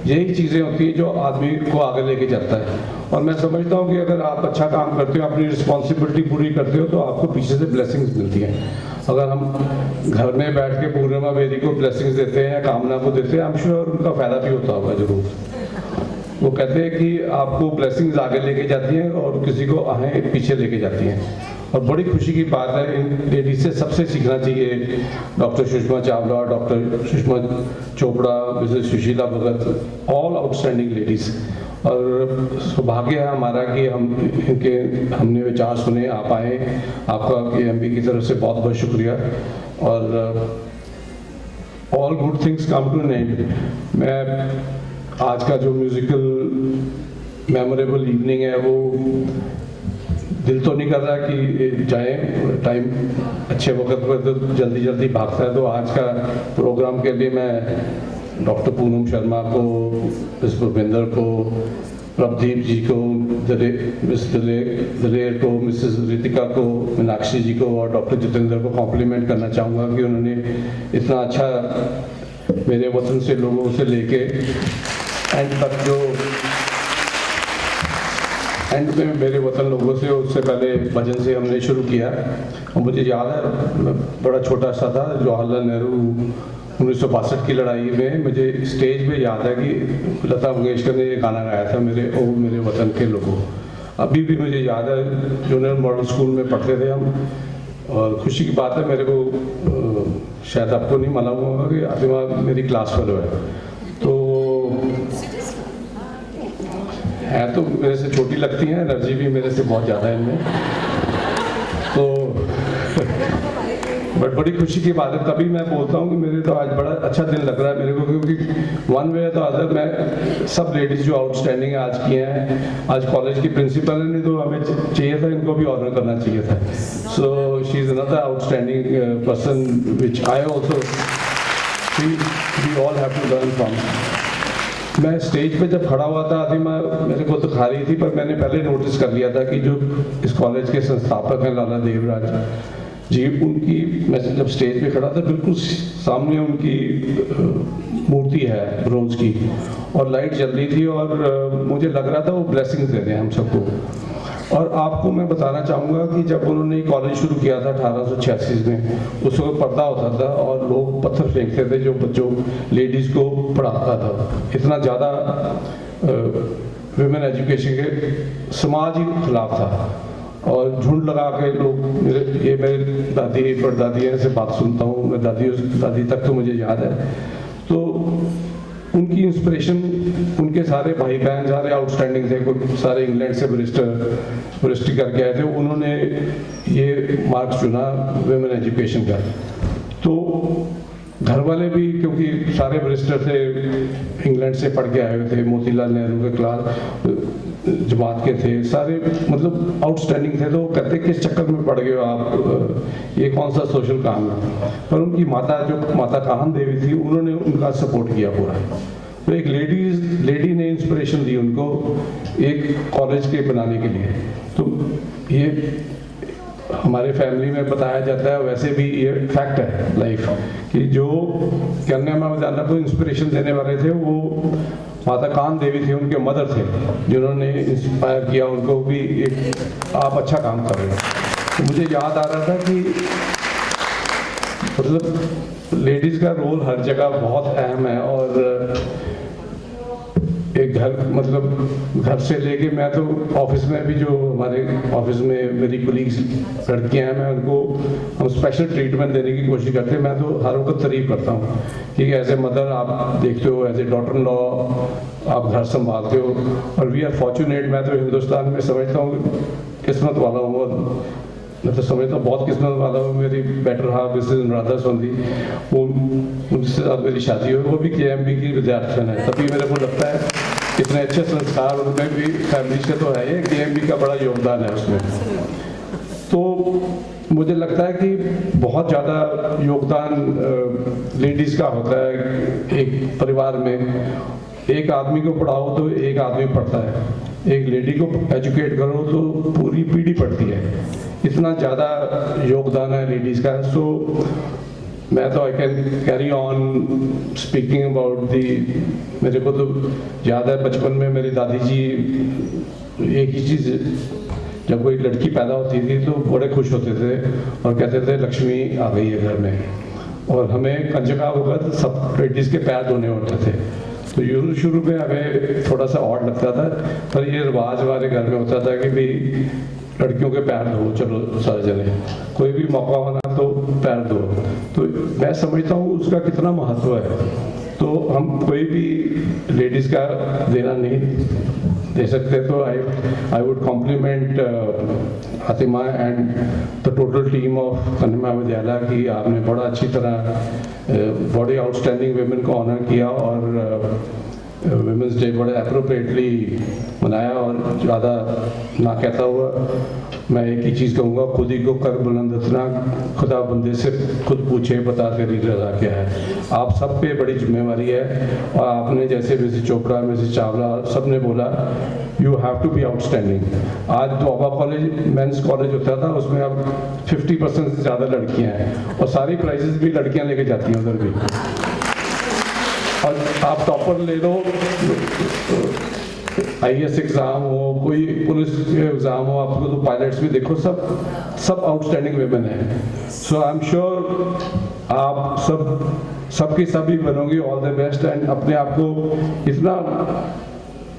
यही चीज़ें होती हैं जो आदमी को आगे लेके जाता है। और मैं समझता हूँ कि अगर आप अच्छा काम करते हो, अपनी रिस्पॉन्सिबिलिटी पूरी करते हो, तो आपको पीछे से ब्लेसिंग्स मिलती हैं। अगर हम घर में बैठ के पूर्णिमा बेरी को ब्लेसिंग्स देते हैं या कामना को देते हैं, आई एम श्योर उनका फ़ायदा भी होता होगा जरूर। वो कहते हैं कि आपको ब्लेसिंग्स आगे लेके जाती हैं और किसी को आहें पीछे लेके जाती हैं। और बड़ी खुशी की बात है, इन लेडीज से सबसे सीखना चाहिए। Doctor Sushma Chawla, doctor Sushma Chopra, Mrs Sushila Bhagat, all outstanding ladies. और सौभाग्य है हमारा कि हमने विचार सुने, आप आए। आपका KMB की तरफ से बहुत बहुत शुक्रिया। और all good things come to an end. मैं आज का जो म्यूजिकल मेमोरेबल इवनिंग है वो दिल तो नहीं कर रहा कि जाएं, टाइम अच्छे वक्त पर तो जल्दी जल्दी भागता है। तो आज का प्रोग्राम के लिए मैं डॉक्टर पूनम शर्मा को, मिस भूपेंद्र को, प्रभदीप जी को, मिस दलेर को, मिसेस रितिका को, मीनाक्षी जी को और डॉक्टर जितेंद्र को कॉम्प्लीमेंट करना चाहूँगा कि उन्होंने इतना अच्छा मेरे वतन से लोगों से लेके एंड तक जो एंड में मेरे वतन लोगों से, उससे पहले भजन से हमने शुरू किया। और मुझे याद है मैं बड़ा छोटा सा था, जवाहरलाल नेहरू 1962 की लड़ाई में मुझे स्टेज पे याद है कि लता मंगेशकर ने ये गाना गाया था, मेरे वतन के लोगों। अभी भी मुझे याद है, जूनियर मॉडल स्कूल में पढ़ते थे हम। और खुशी की बात है, मेरे को शायद आपको नहीं मालूम होगा कि आतिमा मेरी क्लास फेलो है। तो मेरे से छोटी लगती हैं, एनर्जी भी मेरे से बहुत ज़्यादा है इनमें। तो बट बड़ी खुशी की बात है, तभी मैं बोलता हूँ कि मेरे तो आज बड़ा अच्छा दिन लग रहा है मेरे को, क्योंकि वन वे तो अदर मैं सब लेडीज़ जो आउटस्टैंडिंग आज की हैं, आज कॉलेज की प्रिंसिपल है, नहीं तो हमें चाहिए था इनको भी ऑनर करना चाहिए था। So she is another outstanding person which I also we all have to learn from. मैं स्टेज पे जब खड़ा हुआ था, आतिमा मेरे को तो खा रही थी, पर मैंने पहले नोटिस कर लिया था कि जो इस कॉलेज के संस्थापक हैं लाला देवराज जी, उनकी मैं जब स्टेज पे खड़ा था बिल्कुल सामने उनकी मूर्ति है ब्रोंज की, और लाइट जल रही थी, और मुझे लग रहा था वो ब्लेसिंग दे रहे हैं हम सबको। और आपको मैं बताना चाहूँगा कि जब उन्होंने कॉलेज शुरू किया था 1886 में, उस वक्त पर्दा होता था और लोग पत्थर फेंकते थे जो बच्चों लेडीज़ को पढ़ाता था। इतना ज़्यादा विमेन एजुकेशन के समाज ही खिलाफ था, और झुंड लगा के लोग मेरी दादी परदादी से बात सुनता हूँ मैं, दादी तक तो मुझे याद है। तो उनकी इंस्पिरेशन, उनके सारे भाई बहन सारे आउटस्टैंडिंग थे, सारे इंग्लैंड से बरिस्ट्री करके आए थे, उन्होंने ये मार्ग चुना वुमेन एजुकेशन का। तो घर वाले भी, क्योंकि सारे बरिस्टर थे, इंग्लैंड से पढ़ के आए हुए थे, मोतीलाल नेहरू के क्लास जमात के थे, सारे मतलब आउटस्टैंडिंग थे। तो कहते किस चक्कर में पड़ गए हो आप, ये कौन सा सोशल काम है। पर उनकी माता, जो माता काहन देवी थी, उन्होंने उनका सपोर्ट किया पूरा। तो एक लेडी ने इंस्पिरेशन दी उनको एक कॉलेज के बनाने के लिए। तो ये हमारे फैमिली में बताया जाता है, वैसे भी ये फैक्ट है लाइफ कि जो करने में जाना तो इंस्पिरेशन देने वाले थे वो माता कान देवी थी, उनके मदर थे, जिन्होंने इंस्पायर किया उनको भी एक आप अच्छा काम कर रहे हो। तो मुझे याद आ रहा था कि मतलब लेडीज़ का रोल हर जगह बहुत अहम है, और एक घर मतलब घर से लेके मैं तो ऑफिस में भी, जो हमारे ऑफिस में मेरी कोलीग्स लड़कियां हैं, मैं उनको हम स्पेशल ट्रीटमेंट देने की कोशिश करते हैं। मैं तो हर वक्त तारीफ करता हूँ कि एज ए मदर आप देखते हो, as a daughter in law आप घर संभालते हो, और वी आर फॉर्चुनेट। मैं तो हिंदुस्तान में समझता हूँ किस्मत वाला हूँ, और मैं तो समझता हूँ बहुत किस्मत वाला हूँ। मेरी बेटर हाफ मिसेज अनुराधा सोंधी, वो उनसे साथ मेरी शादी हुई, वो भी KMB की विद्यार्थी है। तभी मेरे को लगता है इतने अच्छे संस्कार उनमें भी फैमिली से तो है, ये KMB का बड़ा योगदान है उसमें। तो मुझे लगता है कि बहुत ज़्यादा योगदान लेडीज़ का होता है एक परिवार में। एक आदमी को पढ़ाओ तो एक आदमी पढ़ता है, एक लेडी को एजुकेट करो तो पूरी पीढ़ी पढ़ती है। इतना ज़्यादा योगदान है लेडीज़ का। सो मैं तो I can carry on speaking about the. मेरे को तो याद है बचपन में मेरी दादी जी एक ही चीज़, जब कोई लड़की पैदा होती थी तो बड़े खुश होते थे और कहते थे लक्ष्मी आ गई है घर में। और हमें कंजका वक्त सब लेडीज़ के पैर धोने होते थे। तो शुरू में हमें थोड़ा सा ऑड लगता था, पर ये रिवाज हमारे घर में होता था कि भाई लड़कियों के पैर धो, चलो सारे जने, कोई भी मौका होना तो पैर धो। तो मैं समझता हूँ उसका कितना महत्व है। तो हम कोई भी लेडीज़ का देना नहीं दे सकते। तो I would compliment Fatima and the total team of Kanya Vidyalaya की आपने बड़ा अच्छी तरह बड़ी आउटस्टैंडिंग वेमेन को ऑनर किया और वुमेंस डे बड़े अप्रोप्रिएटली मनाया। और ज़्यादा ना कहता हुआ मैं एक ही चीज़ कहूँगा, खुद ही को कर बुलंद इतना, खुदा बंदे से खुद पूछे बता तेरी रज़ा क्या है। आप सब पे बड़ी जिम्मेवारी है और आपने जैसे मिसेस चोपड़ा, मिसेस चावला सब ने बोला, you have to be outstanding. आज दोआबा कॉलेज मेंस कॉलेज होता था, उसमें अब 50% से ज़्यादा लड़कियाँ हैं और सारी प्राइजेस भी लड़कियाँ लेके जाती हैं उधर भी। और आप टॉपर ले लो, IAS एग्ज़ाम हो, कोई पुलिस एग्ज़ाम हो, आपको तो पायलट्स भी देखो, सब आउटस्टैंडिंग वेमेन हैं। सो आई एम श्योर आप सबकी सभी बनोगे। All the best. एंड अपने आप को इतना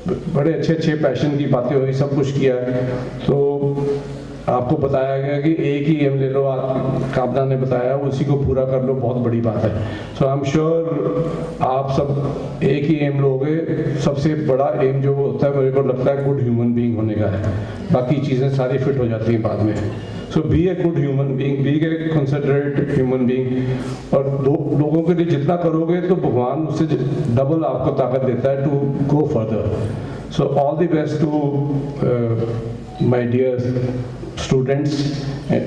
बड़े अच्छे पैशन की बातें हुई, सब कुछ किया है, तो आपको बताया गया कि एक ही एम ले लो, कामना ने बताया, उसी को पूरा कर लो, बहुत बड़ी बात है। सो आई एम श्योर आप सब एक ही एम लोगे। सबसे बड़ा एम जो होता है, मेरे को लगता है गुड ह्यूमन बीइंग होने का है, बाकी चीज़ें सारी फिट हो जाती हैं बाद में। So be a good human being, be a considerate human being. और लोगों के लिए जितना करोगे तो भगवान उससे डबल आपको ताकत देता है to go further. So all the best to my dear students.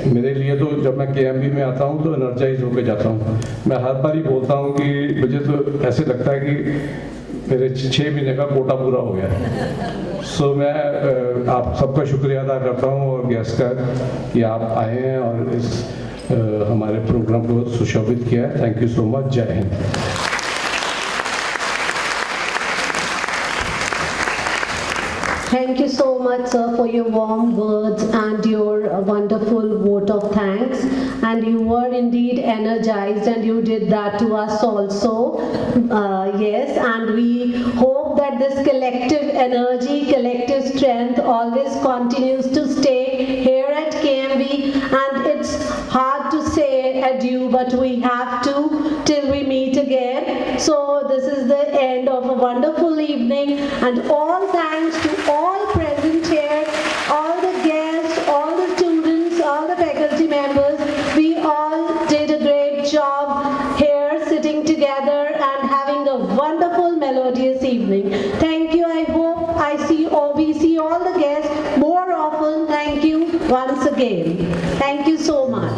मेरे लिए तो जब मैं KMB में आता हूँ तो एनर्जाइज होकर जाता हूँ। मैं हर बार ही बोलता हूँ कि मुझे तो ऐसे लगता है कि मेरे 6 महीने का कोटा पूरा हो गया। सो मैं आप सबका शुक्रिया अदा करता हूँ और गेस्ट का कि आप आए हैं और इस हमारे प्रोग्राम को सुशोभित किया है। Thank you so much. जय Hind. Thank you so much, sir, for your warm words and your wonderful vote of thanks. And you were indeed energized, and you did that to us also. Yes, and we hope that this collective energy, collective strength always continues to stay here at KMB. And it's hard to say adieu, but we have to till we meet again. So this is the end of a wonderful evening, and all thanks to all present here, all the guests, all the students, all the faculty members. We all did a great job here sitting together and having a wonderful melodious evening. Thank you. I hope we see all the guests more often. Thank you once again. Thank you so much.